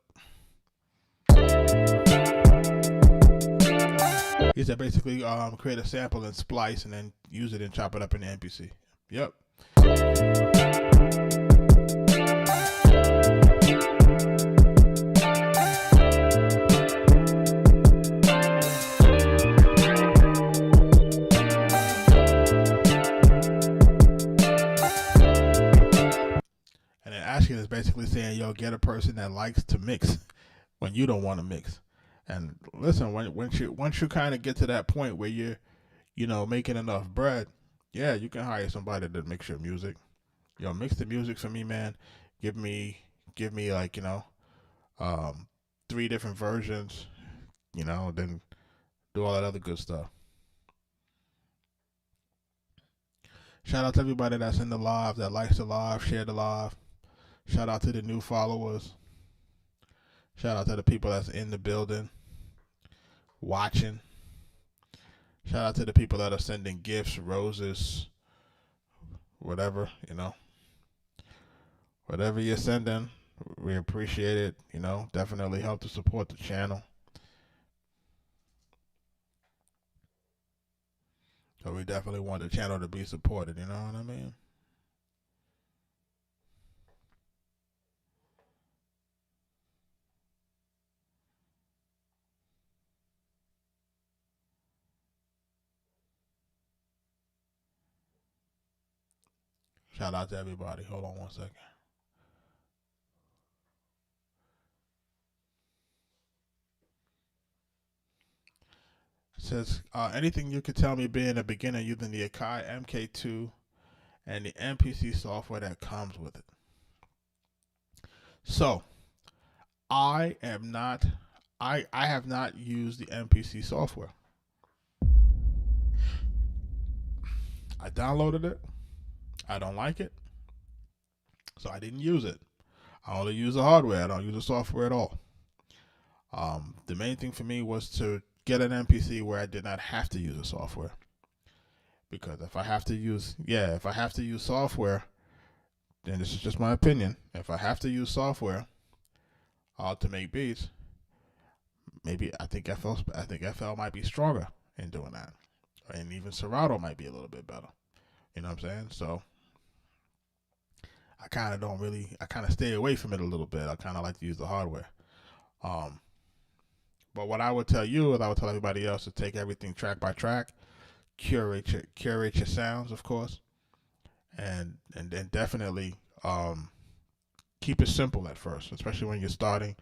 He said basically create a sample and splice and then use it and chop it up in the MPC. Yep. Asking is basically saying, yo, get a person that likes to mix when you don't want to mix. And listen, once you kind of get to that point where you're, making enough bread, yeah, you can hire somebody to mix your music. Mix the music for me, man. Give me like, 3 different versions, then do all that other good stuff. Shout out to everybody that's in the live, that likes the live, share the live. Shout out to the new followers. Shout out to the people that's in the building, watching. Shout out to the people that are sending gifts, roses, whatever, Whatever you're sending, we appreciate it, Definitely help to support the channel. So we definitely want the channel to be supported, you know what I mean? Shout out to everybody. Hold on one second. It says, anything you could tell me being a beginner using the Akai MK2 and the MPC software that comes with it. So, I have not used the MPC software. I downloaded it. I don't like it, so I didn't use it. I only use the hardware. I don't use the software at all. The main thing for me was to get an MPC where I did not have to use the software. Because if I have to use software, then this is just my opinion. If I have to use software to make beats, I think FL might be stronger in doing that, and even Serato might be a little bit better. You know what I'm saying? So I kind of stay away from it a little bit. I kind of like to use the hardware. But what I would tell you, and I would tell everybody else, to take everything track by track, curate your sounds, of course. and then definitely keep it simple at first, especially when you're starting.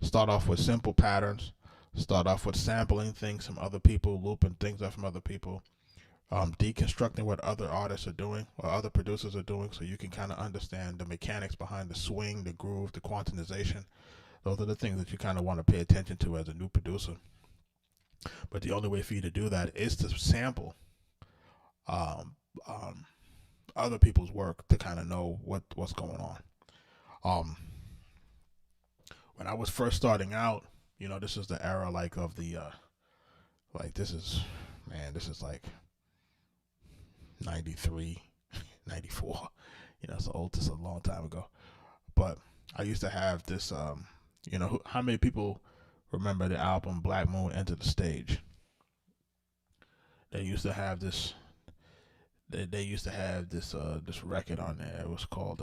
Start off with simple patterns. Start off with sampling things from other people, looping things up from other people, deconstructing what other artists are doing or other producers are doing, so you can kind of understand the mechanics behind the swing, the groove, the quantization. Those are the things that you kind of want to pay attention to as a new producer. But the only way for you to do that is to sample um, um, other people's work to kind of know what's going on. When I was first starting out, this is the era like of the this is like 93, 94. It's old. This is a long time ago. But I used to have this. How many people remember the album Black Moon Enter the Stage? They used to have this. They used to have this record on there. It was called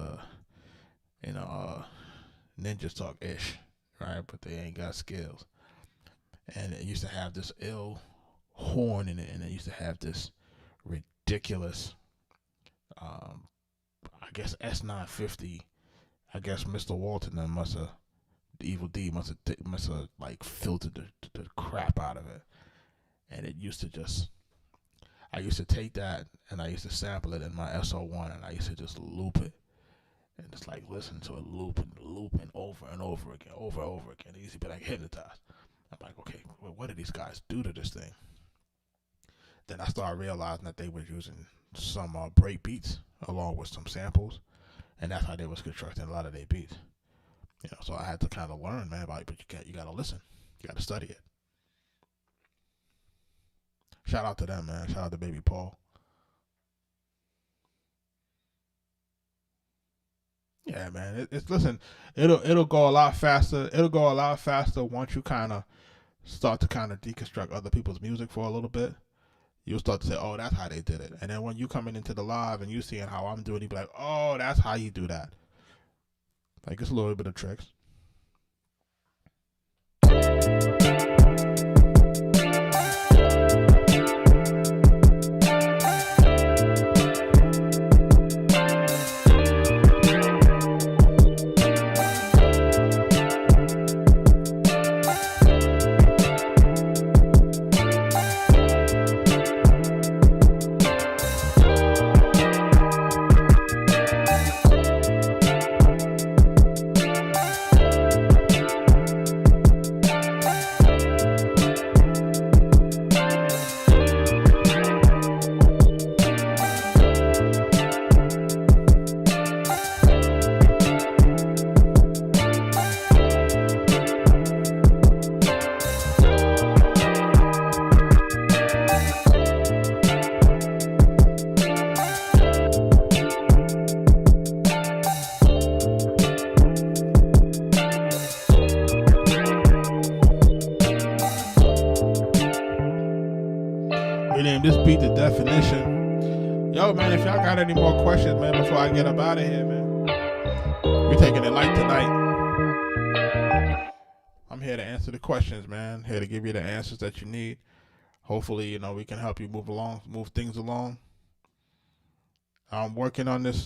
Ninjas Talk Ish, right? But they ain't got skills. And it used to have this ill horn in it, and it used to have this ridiculous, I guess S950. I guess Mr. Walton and the Evil D must have like filtered the crap out of it, and it used to just. I used to take that and I used to sample it in my SO1, and I used to just loop it and just like listen to it looping over and over again, over and over again. It used to be like hypnotized. I'm like, okay, well, what did these guys do to this thing? Then I started realizing that they were using some break beats along with some samples, and that's how they was constructing a lot of their beats. So I had to kind of learn, man, but you got to listen, you got to study it. Shout out to them, man. Shout out to Baby Paul. Yeah, man. Listen. It'll go a lot faster. It'll go a lot faster once you kind of start to kind of deconstruct other people's music for a little bit. You'll start to say, "Oh, that's how they did it." And then when you coming into the live and you seeing how I'm doing, you be like, "Oh, that's how you do that." Like it's a little bit of tricks. This beat the definition. Yo, man, if y'all got any more questions, man, before I get up out of here, man, we're taking it light tonight. I'm here to answer the questions, man. Here to give you the answers that you need. Hopefully, we can help you move things along. I'm working on this.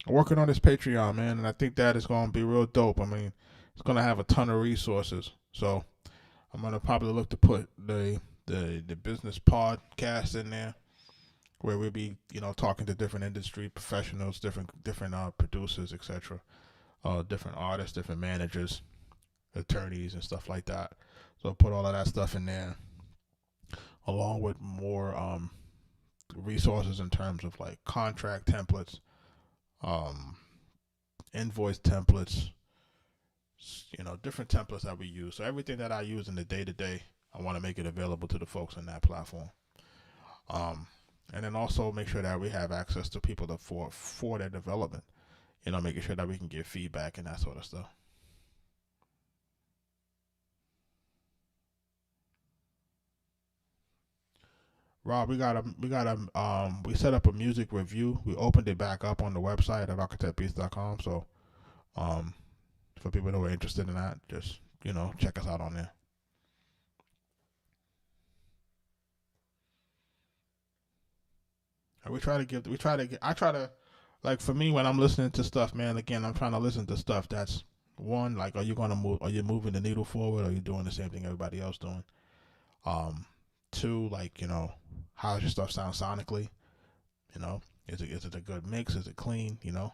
Patreon, man, and I think that is going to be real dope. I mean, it's going to have a ton of resources. So I'm going to probably look to put the business podcast in there, where we'll be talking to different industry professionals, different producers, etc., different artists, different managers, attorneys, and stuff like that. So I'll put all of that stuff in there, along with more resources in terms of like contract templates, invoice templates, different templates that we use. So everything that I use in the day-to-day, I want to make it available to the folks on that platform. And then also make sure that we have access to people for their development, making sure that we can get feedback and that sort of stuff. Rob, we set up a music review. We opened it back up on the website at arkatechbeatz.com. So, for people who are interested in that, just, check us out on there. And I try to, like, for me, when I'm listening to stuff, man, again, I'm trying to listen to stuff that's, one, like, are you moving the needle forward, or are you doing the same thing everybody else doing? Um, Two, like, how does your stuff sound sonically? Is it a good mix? Is it clean? And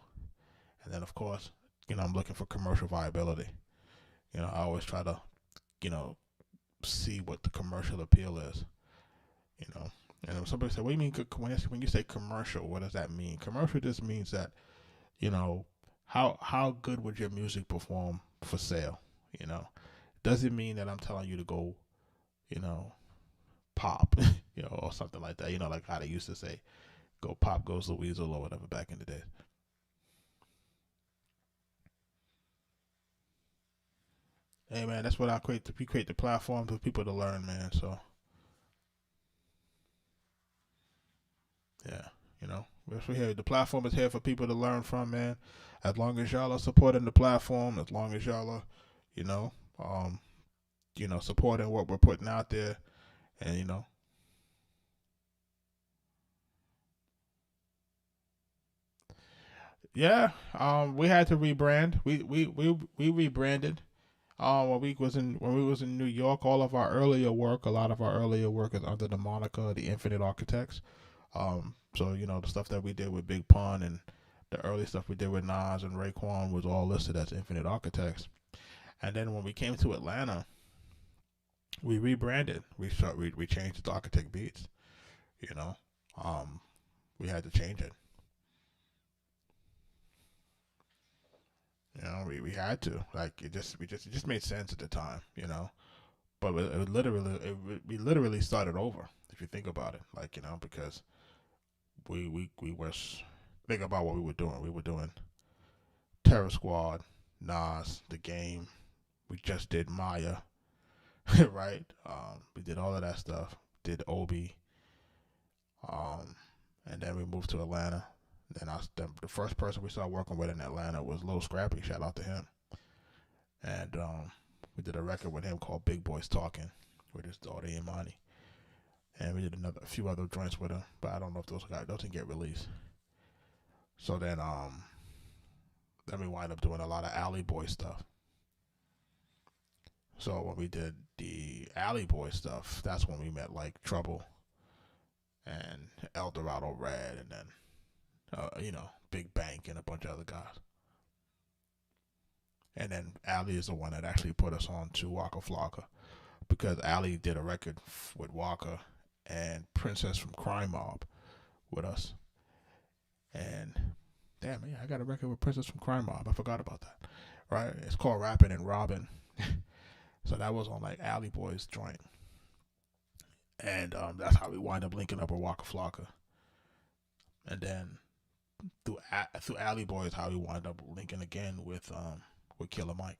then, of course, I'm looking for commercial viability. I always try to, you know, see what the commercial appeal is. You know, and if somebody said, "What do you mean when you say commercial? What does that mean?" Commercial just means that, how good would your music perform for sale? Doesn't mean that I'm telling you to go, you know, pop, or something like that. Like how they used to say, "Go pop goes the weasel" or whatever back in the day. Hey man, that's what I create. We create the platform for people to learn, man. So yeah, we're here. The platform is here for people to learn from, man. As long as y'all are supporting the platform, as long as y'all are, you know, um, supporting what we're putting out there, and yeah, we had to rebrand. We rebranded. When we was in New York, a lot of our earlier work is under the moniker the Infinite Architects. So the stuff that we did with Big Pun and the early stuff we did with Nas and Raekwon was all listed as Infinite Architects. And then when we came to Atlanta, we rebranded. We changed it to Arkatech Beatz. You know, um, we had to change it. We had to, like, it just made sense at the time. But we literally started over, if you think about it, like, because we was think about what we were doing. We were doing Terror Squad, Nas, The Game. We just did Maya, right? We did all of that stuff. Did Obi, um, and then we moved to Atlanta. The first person we started working with in Atlanta was Lil Scrappy. Shout out to him. And we did a record with him called Big Boys Talking with his daughter Imani. And we did a few other joints with him, but I don't know if those didn't get released. So then we wind up doing a lot of Alley Boy stuff. So when we did the Alley Boy stuff, that's when we met like Trouble and El Dorado Red, and then Big Bank and a bunch of other guys. And then Alley is the one that actually put us on to Waka Flocka, because Alley did a record with Waka and Princess from Crime Mob with us. And damn, yeah, I got a record with Princess from Crime Mob. I forgot about that. Right? It's called Rapping and Robbing. So that was on like Alley Boy's joint. And that's how we wind up linking up with Waka Flocka. And then through Alley Boy is how we wind up linking again with Killer Mike.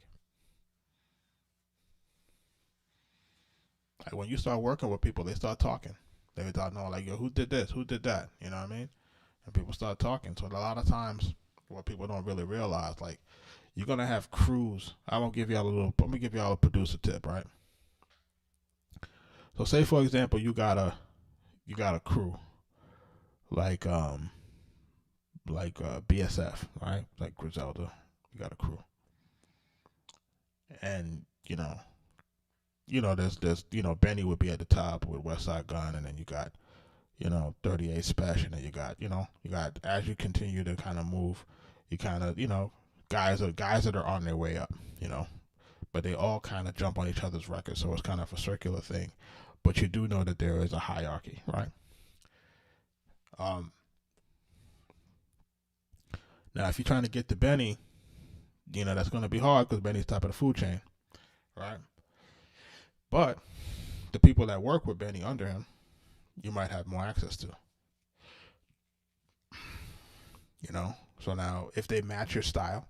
Like when you start working with people, they start talking. They start knowing like, yo, who did this? Who did that? You know what I mean? And people start talking. So a lot of times, what people don't really realize, like, you're gonna have crews. I'm gonna give y'all a producer tip, right? So say for example, you got a crew like BSF, right? Like Griselda, you got a crew, and there's Benny would be at the top with Westside Gun, and then you got 38 Special, and then you got as you continue to kind of move, you kind of guys that are on their way up, but they all kind of jump on each other's records, so it's kind of a circular thing. But you do know that there is a hierarchy, right? Now, if you're trying to get to Benny, that's going to be hard because Benny's top of the food chain, right? But the people that work with Benny under him, you might have more access to. So now if they match your style,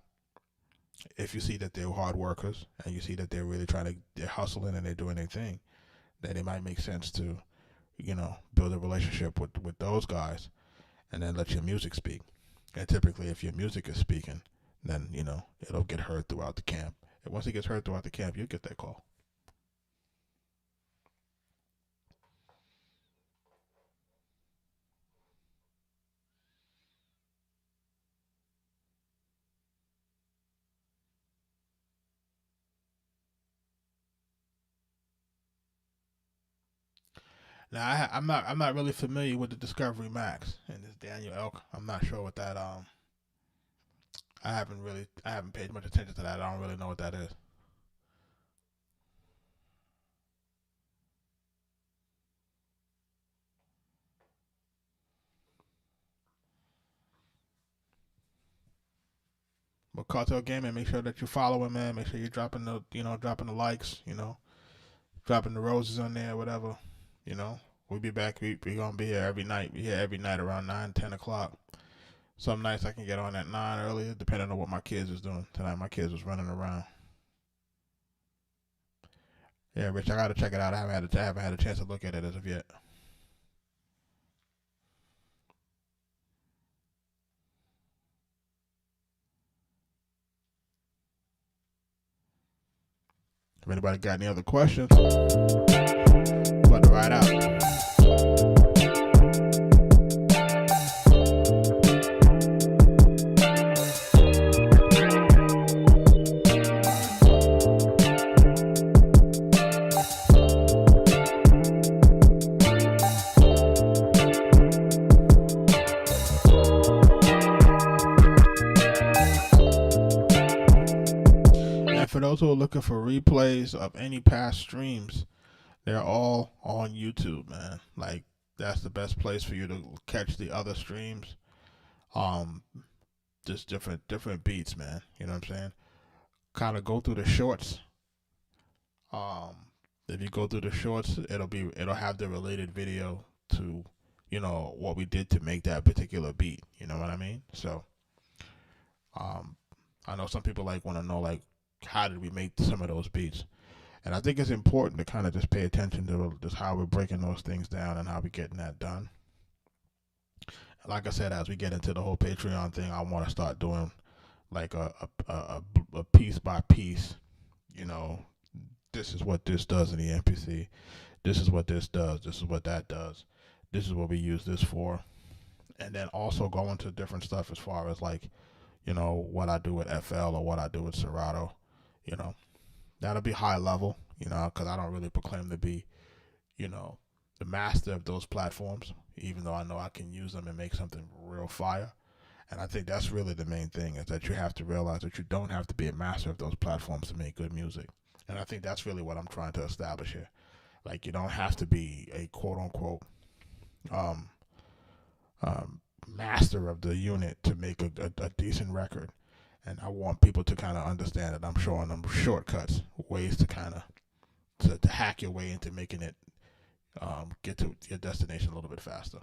if you see that they're hard workers and you see that they're really they're hustling and they're doing their thing, then it might make sense to, build a relationship with those guys and then let your music speak. And typically, if your music is speaking, then, it'll get heard throughout the camp. And once it gets heard throughout the camp, you get that call. Now I'm not really familiar with the Discovery Max and this Daniel Elk. I'm not sure what that I haven't paid much attention to that. I don't really know what that is. But Cartel Gaming, make sure that you follow him, man. Make sure you're dropping the likes, dropping the roses on there, whatever. We'll be back. We gonna be here every night. We here every night around 9, 10 o'clock. Some nights I can get on at 9 earlier, depending on what my kids is doing. Tonight my kids was running around. Yeah, Rich, I gotta check it out. I haven't had a chance to look at it as of yet. If anybody got any other questions, about to ride out. For those who are looking for replays of any past streams, they're all on YouTube, man. Like, that's the best place for you to catch the other streams. Just different beats, man. You know what I'm saying? Kind of go through the shorts. If you go through the shorts, it'll have the related video to, what we did to make that particular beat. You know what I mean? So, I know some people want to know how did we make some of those beats, and I think it's important to kind of just pay attention to just how we're breaking those things down and how we're getting that done. Like I said, as we get into the whole Patreon thing, I want to start doing like a piece by piece. This is what this does in the MPC. This is what this does. This is what that does. This is what we use this for. And then also go into different stuff as far as what I do with FL or what I do with Serato. That'll be high level, because I don't really proclaim to be, the master of those platforms, even though I know I can use them and make something real fire. And I think that's really the main thing, is that you have to realize that you don't have to be a master of those platforms to make good music. And I think that's really what I'm trying to establish here. You don't have to be a quote unquote master of the unit to make a decent record. And I want people to kind of understand that I'm showing them shortcuts, ways to kind of to hack your way into making it get to your destination a little bit faster.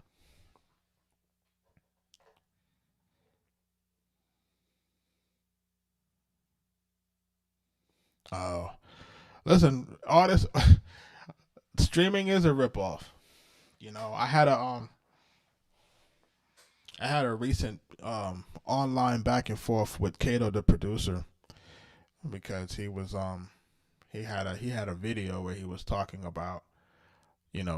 Listen, artists, streaming is a ripoff. I had a recent online back and forth with Kato, the producer, because he had a video where he was talking about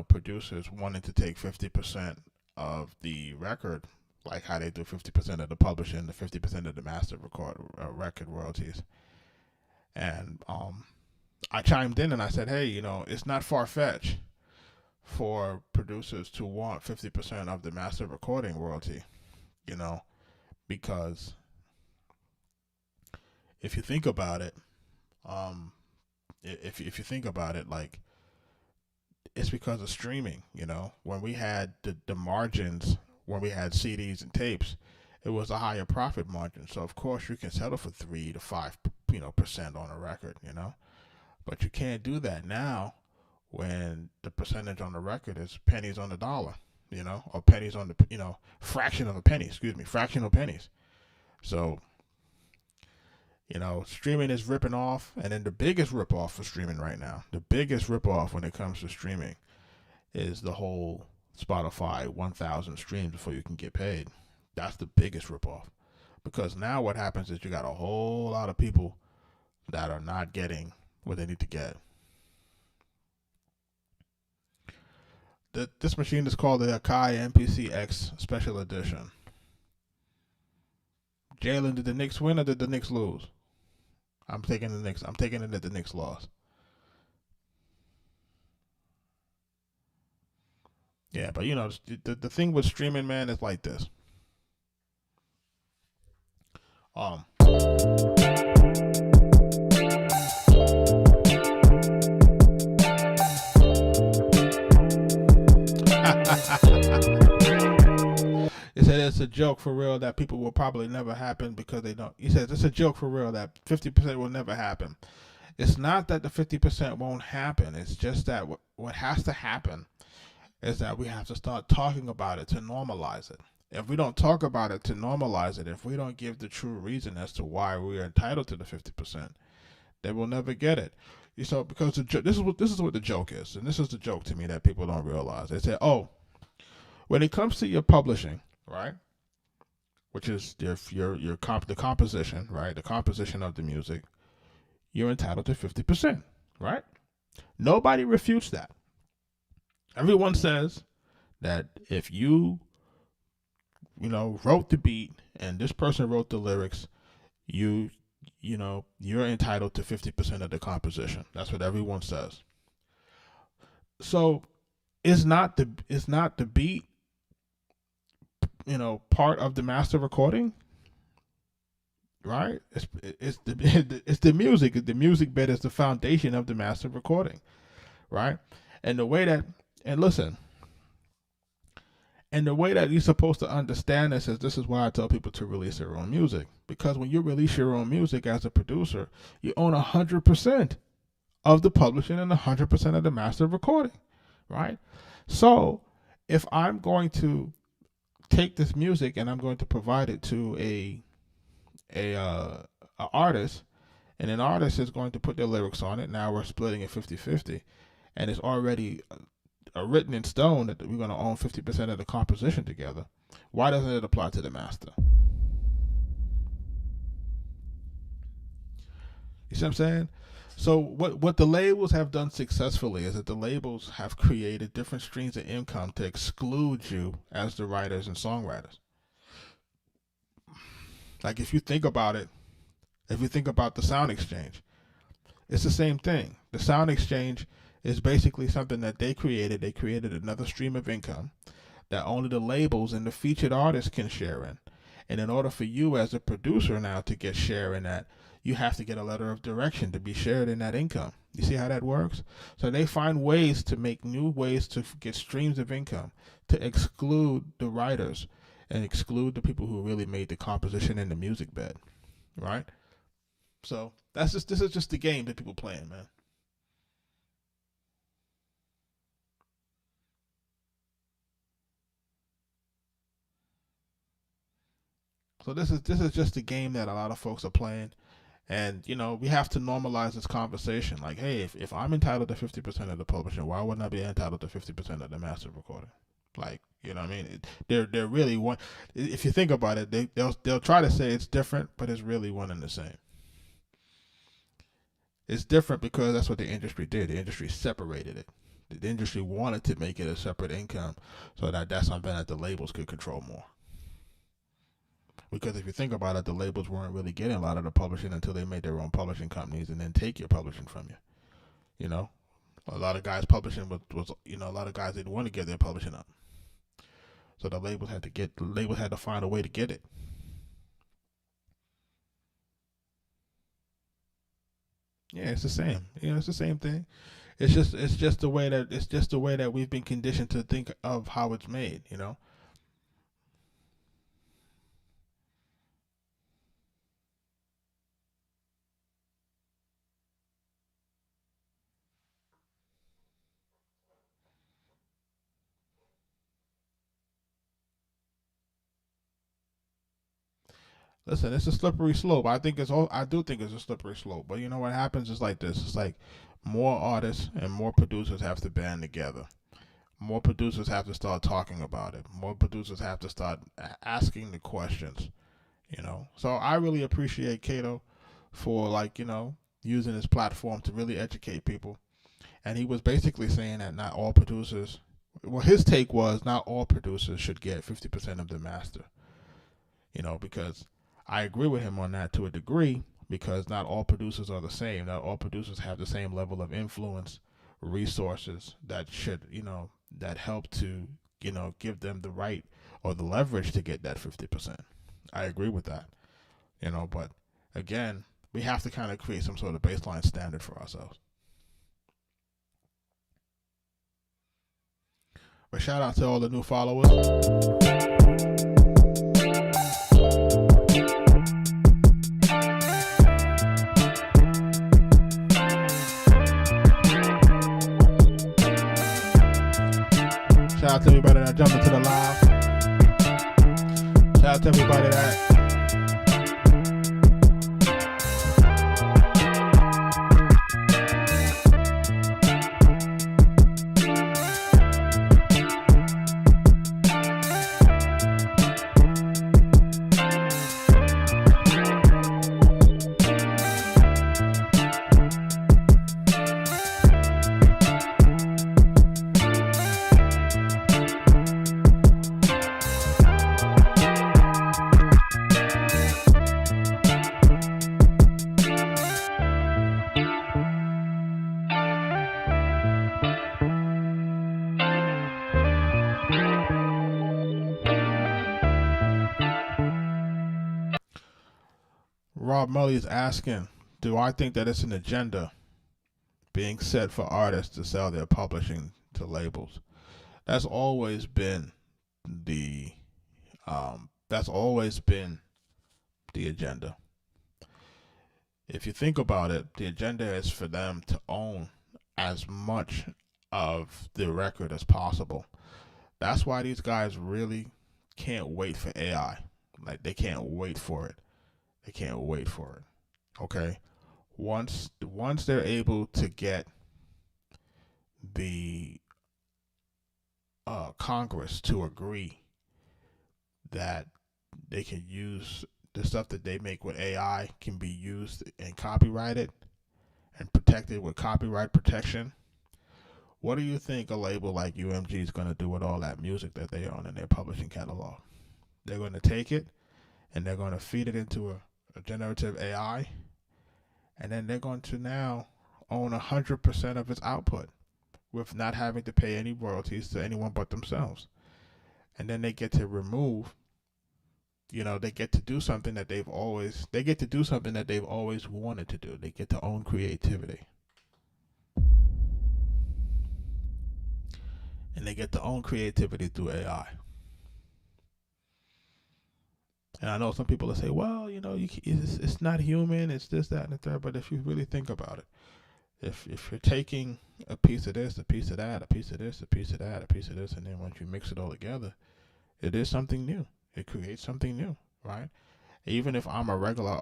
producers wanting to take 50% of the record, like how they do 50% of the publishing, the 50% of the master record royalties. And I chimed in and I said, hey, it's not far-fetched for producers to want 50% of the master recording royalty, because if you think about it, if you think about it, it's because of streaming. When we had the margins, when we had CDs and tapes, it was a higher profit margin. So of course you can settle for 3 to 5% on a record, but you can't do that now when the percentage on the record is pennies on the dollar, or pennies on the, fraction of a penny, fractional pennies. So, streaming is ripping off. And then the biggest rip off for streaming right now, the biggest rip off when it comes to streaming, is the whole Spotify 1,000 streams before you can get paid. That's the biggest rip off. Because now what happens is you got a whole lot of people that are not getting what they need to get. This machine is called the Akai MPC X Special Edition. Jalen, did the Knicks win or did the Knicks lose? I'm taking the Knicks. I'm taking it that the Knicks lost. Yeah, but the thing with streaming, man, is like this. Um, He said it's a joke for real that people will probably never happen because they don't. He says it's a joke for real that 50% will never happen. It's not that the 50% won't happen. It's just that what has to happen is that we have to start talking about it to normalize it. If we don't talk about it to normalize it, if we don't give the true reason as to why we are entitled to the 50%, then we'll never get it. So because this is what the joke is, and this is the joke to me that people don't realize. They say, oh, when it comes to your publishing, right, which is the composition, right, the composition of the music, you're entitled to 50%, right? Nobody refutes that. Everyone says that if you wrote the beat and this person wrote the lyrics, you're entitled to 50% of the composition. That's what everyone says. So it's not the beat, part of the master recording, right? It's the music. The music bed is the foundation of the master recording, right? And the way that you're supposed to understand this is why I tell people to release their own music. Because when you release your own music as a producer, you own 100% of the publishing and 100% of the master recording, right? So if I'm going to take this music and I'm going to provide it to a artist, and an artist is going to put their lyrics on it, now we're splitting it 50-50, and it's already written in stone that we're going to own 50% of the composition together. Why doesn't it apply to the master? You see what I'm saying? So what the labels have done successfully is that the labels have created different streams of income to exclude you as the writers and songwriters. Like if you think about it, if you think about the sound exchange, it's the same thing. The sound exchange is basically something that they created. They created another stream of income that only the labels and the featured artists can share in. And in order for you as a producer now to get share in that, you have to get a letter of direction to be shared in that income. You see how that works? So they find ways to make new ways to get streams of income, to exclude the writers and exclude the people who really made the composition and the music bed, right? So this is just the game that people playing, man. So this is just a game that a lot of folks are playing. And, we have to normalize this conversation. Like, hey, if I'm entitled to 50% of the publishing, why wouldn't I be entitled to 50% of the master recording? Like, you know what I mean? They're really one. If you think about it, they'll try to say it's different, but it's really one and the same. It's different because that's what the industry did. The industry separated it. The industry wanted to make it a separate income so that's something that the labels could control more. Because if you think about it, the labels weren't really getting a lot of the publishing until they made their own publishing companies and then take your publishing from you. A lot of guys publishing was a lot of guys didn't want to give their publishing up. So the labels had to find a way to get it. Yeah, it's the same. It's the same thing. It's just the way that we've been conditioned to think of how it's made. Listen, it's a slippery slope. I do think it's a slippery slope. But what happens is like this. It's like more artists and more producers have to band together. More producers have to start talking about it. More producers have to start asking the questions. So I really appreciate Kato for using his platform to really educate people. And he was basically saying that not all producers. Well, his take was not all producers should get 50% of the master. Because I agree with him on that to a degree, because not all producers are the same. Not all producers have the same level of influence, resources that should, that help to give them the right or the leverage to get that 50%. I agree with that, but again, we have to kind of create some sort of baseline standard for ourselves. But shout out to all the new followers. Shout out to everybody that jumped into the live. Shout out to everybody that Rob Mully is asking, do I think that it's an agenda being set for artists to sell their publishing to labels? That's always been the agenda. If you think about it, the agenda is for them to own as much of the record as possible. That's why these guys really can't wait for AI. Like, they can't wait for it. They can't wait for it. Okay? Once they're able to get the Congress to agree that they can use the stuff that they make with AI can be used and copyrighted and protected with copyright protection, what do you think a label like UMG is going to do with all that music that they own in their publishing catalog? They're going to take it and they're going to feed it into a generative AI, and then they're going to now own 100% of its output with not having to pay any royalties to anyone but themselves. And then they get to remove, they get to do something that they've always wanted to do. They get to own creativity. And they get to own creativity through AI. And I know some people will say, well, it's not human, it's this, that, and the third. But if you really think about it, if you're taking a piece of this, a piece of that, a piece of this, a piece of that, a piece of this, and then once you mix it all together, it is something new. It creates something new, right? Even if I'm a regular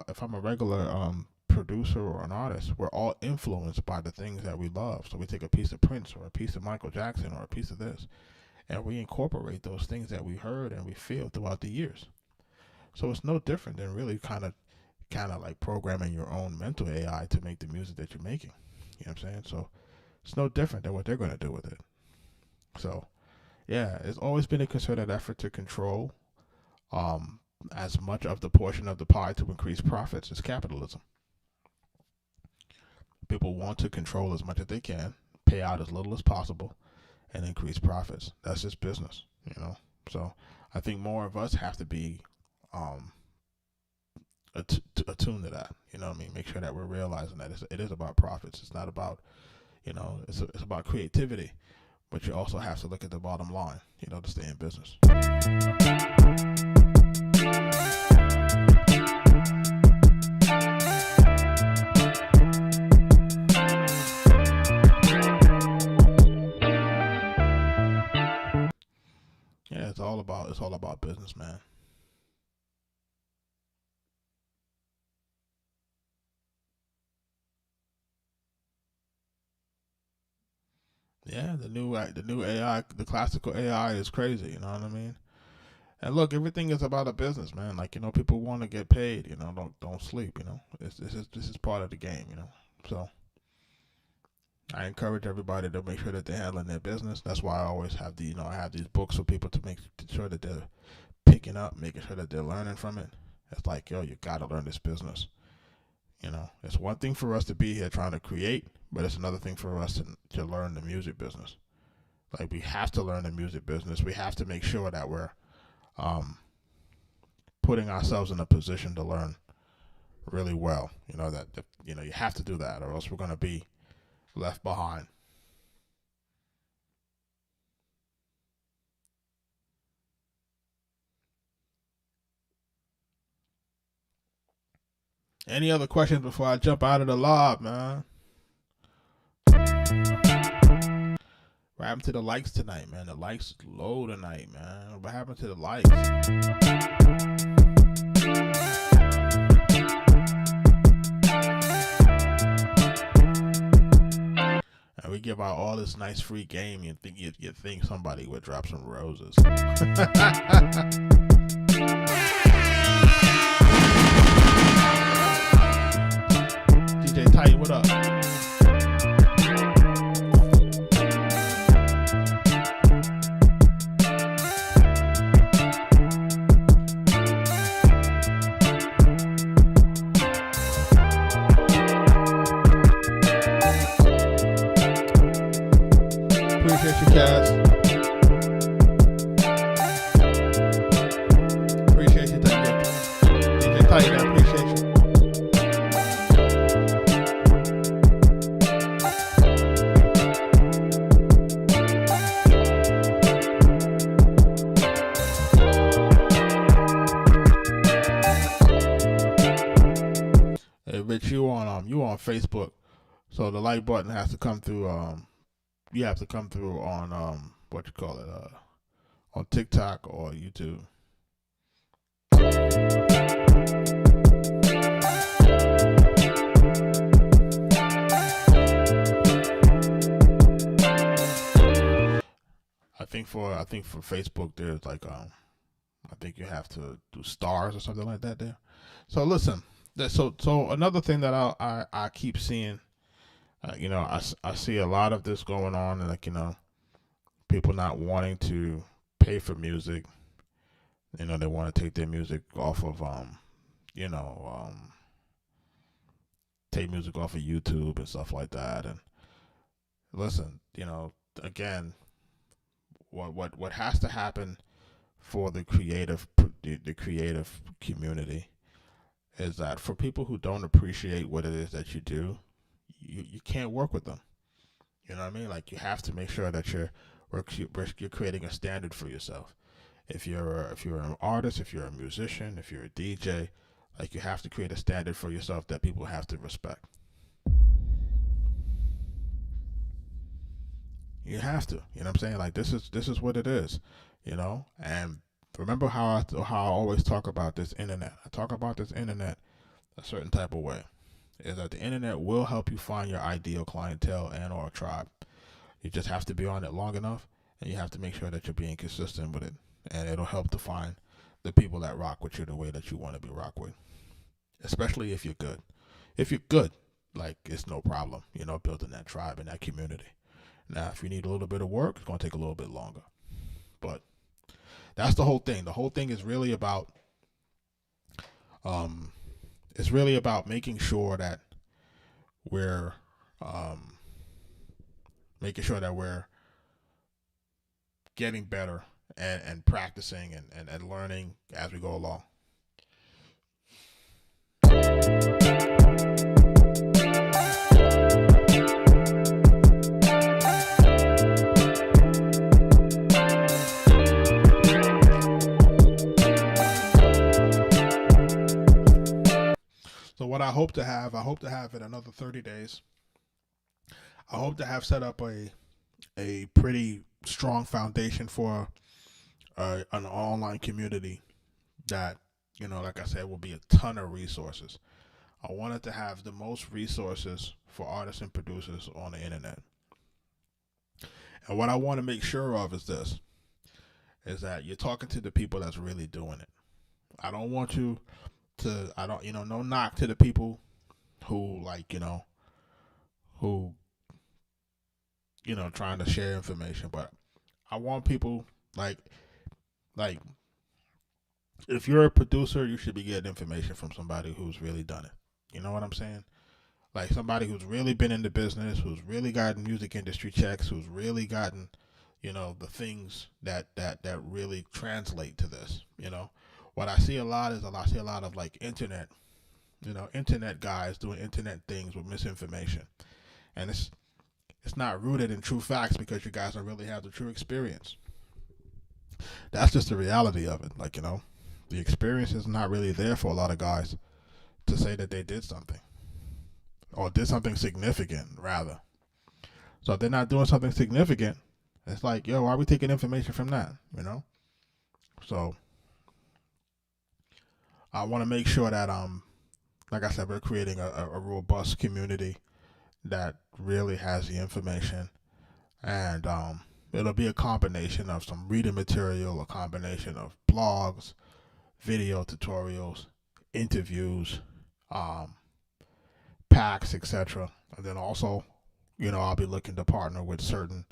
producer or an artist, we're all influenced by the things that we love. So we take a piece of Prince or a piece of Michael Jackson or a piece of this, and we incorporate those things that we heard and we feel throughout the years. So it's no different than really kind of like programming your own mental AI to make the music that you're making. You know what I'm saying? So it's no different than what they're going to do with it. So, yeah, it's always been a concerted effort to control as much of the portion of the pie to increase profits. It's capitalism. People want to control as much as they can, pay out as little as possible, and increase profits. That's just business, So I think more of us have to be attuned to that. Make sure that we're realizing that it is about profits. It's not about, it's about creativity, but you also have to look at the bottom line, to stay in business. Yeah, it's all about business, man. Yeah, the new AI, the classical AI is crazy. You know what I mean? And look, everything is about a business, man. Like, people want to get paid. Don't sleep. This is part of the game. So I encourage everybody to make sure that they're handling their business. That's why I always have I have these books for people to make sure that they're picking up, making sure that they're learning from it. It's like, yo, you gotta learn this business. It's one thing for us to be here trying to create, but it's another thing for us to learn the music business. Like, we have to learn the music business. We have to make sure that we're putting ourselves in a position to learn really well. You know, that you have to do that, or else we're going to be left behind. Any other questions before I jump out of the lob, man? What happened to the likes tonight, man? The likes low tonight, man. What happened to the likes? And we give out all this nice free game. You think somebody would drop some roses. DJ Tight, what up? Appreciate you, Cass. Appreciate you, DJ Tight, I appreciate you. Hey, Rich, you on Facebook, so the like button has to come through. You have to come through on on TikTok or YouTube. I think for Facebook there's like I think you have to do stars or something like that there. So listen, so another thing that I keep seeing. I see a lot of this going on, and people not wanting to pay for music. They want to take their music off of take music off of YouTube and stuff like that. And listen, again, what has to happen for the creative community is that for people who don't appreciate what it is that you do, you can't work with them. You know what I mean? Like, you have to make sure that you're creating a standard for yourself. If you're an artist, if you're a musician, if you're a DJ, like, you have to create a standard for yourself that people have to respect. You have to. You know what I'm saying? Like, this is what it is. And remember how I always talk about this internet. I talk about this internet a certain type of way. Is that the internet will help you find your ideal clientele and or tribe. You just have to be on it long enough, and you have to make sure that you're being consistent with it, and it'll help to find the people that rock with you the way that you want to be rocked with, especially if you're good. If you're good, like, it's no problem, building that tribe and that community. Now, if you need a little bit of work, it's going to take a little bit longer. But that's the whole thing. The whole thing is really about making sure that we're getting better and practicing and learning as we go along. So what I hope to have in another 30 days, I hope to have set up a pretty strong foundation for an online community that, like I said, will be a ton of resources. I wanted to have the most resources for artists and producers on the internet. And what I want to make sure of is that you're talking to the people that's really doing it. I don't want you to, no knock to the people who trying to share information, but I want people like if you're a producer, you should be getting information from somebody who's really done it. You know what I'm saying? Like, somebody who's really been in the business, who's really gotten music industry checks, who's really gotten, the things that really translate to this. What I see a lot is I see a lot of like internet guys doing internet things with misinformation, and it's not rooted in true facts because you guys don't really have the true experience. That's just the reality of it. Like, the experience is not really there for a lot of guys to say that they did something or did something significant, rather. So if they're not doing something significant, it's like, yo, why are we taking information from that? So I want to make sure that like I said, we're creating a robust community that really has the information, and it'll be a combination of some reading material, a combination of blogs, video tutorials, interviews, packs, etc. And then also, I'll be looking to partner with certain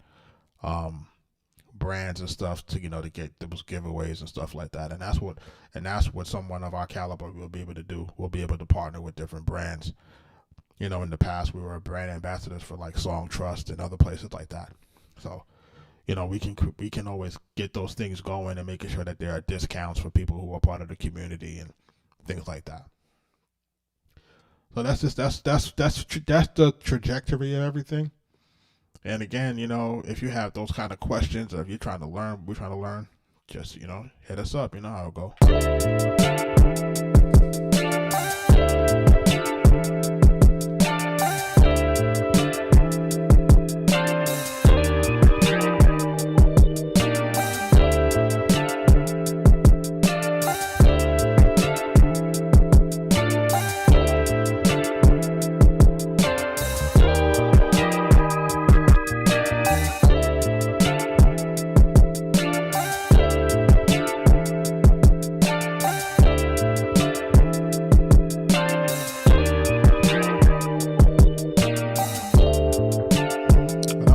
brands and stuff to to get those giveaways and stuff like that. And that's what someone of our caliber will be able to do. We'll be able to partner with different brands. In the past we were brand ambassadors for like Song Trust and other places like that. So we can always get those things going and making sure that there are discounts for people who are part of the community and things like that. So that's the trajectory of everything. And again, if you have those kind of questions, or if you're trying to learn, we're trying to learn, just hit us up. You know how it go.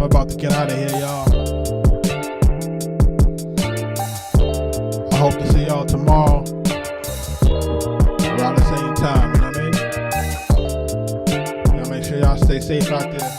About to get out of here, y'all. I hope to see y'all tomorrow around the same time. You know what I mean? Y'all make sure y'all stay safe out there.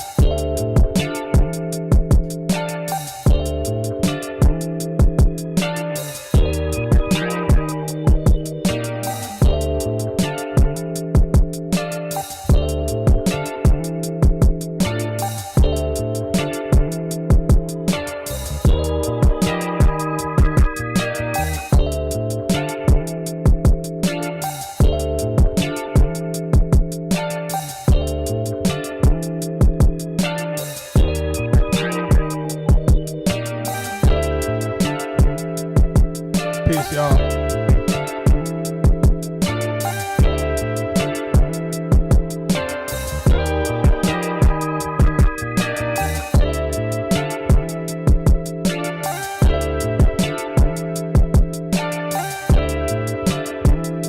Peace, y'all.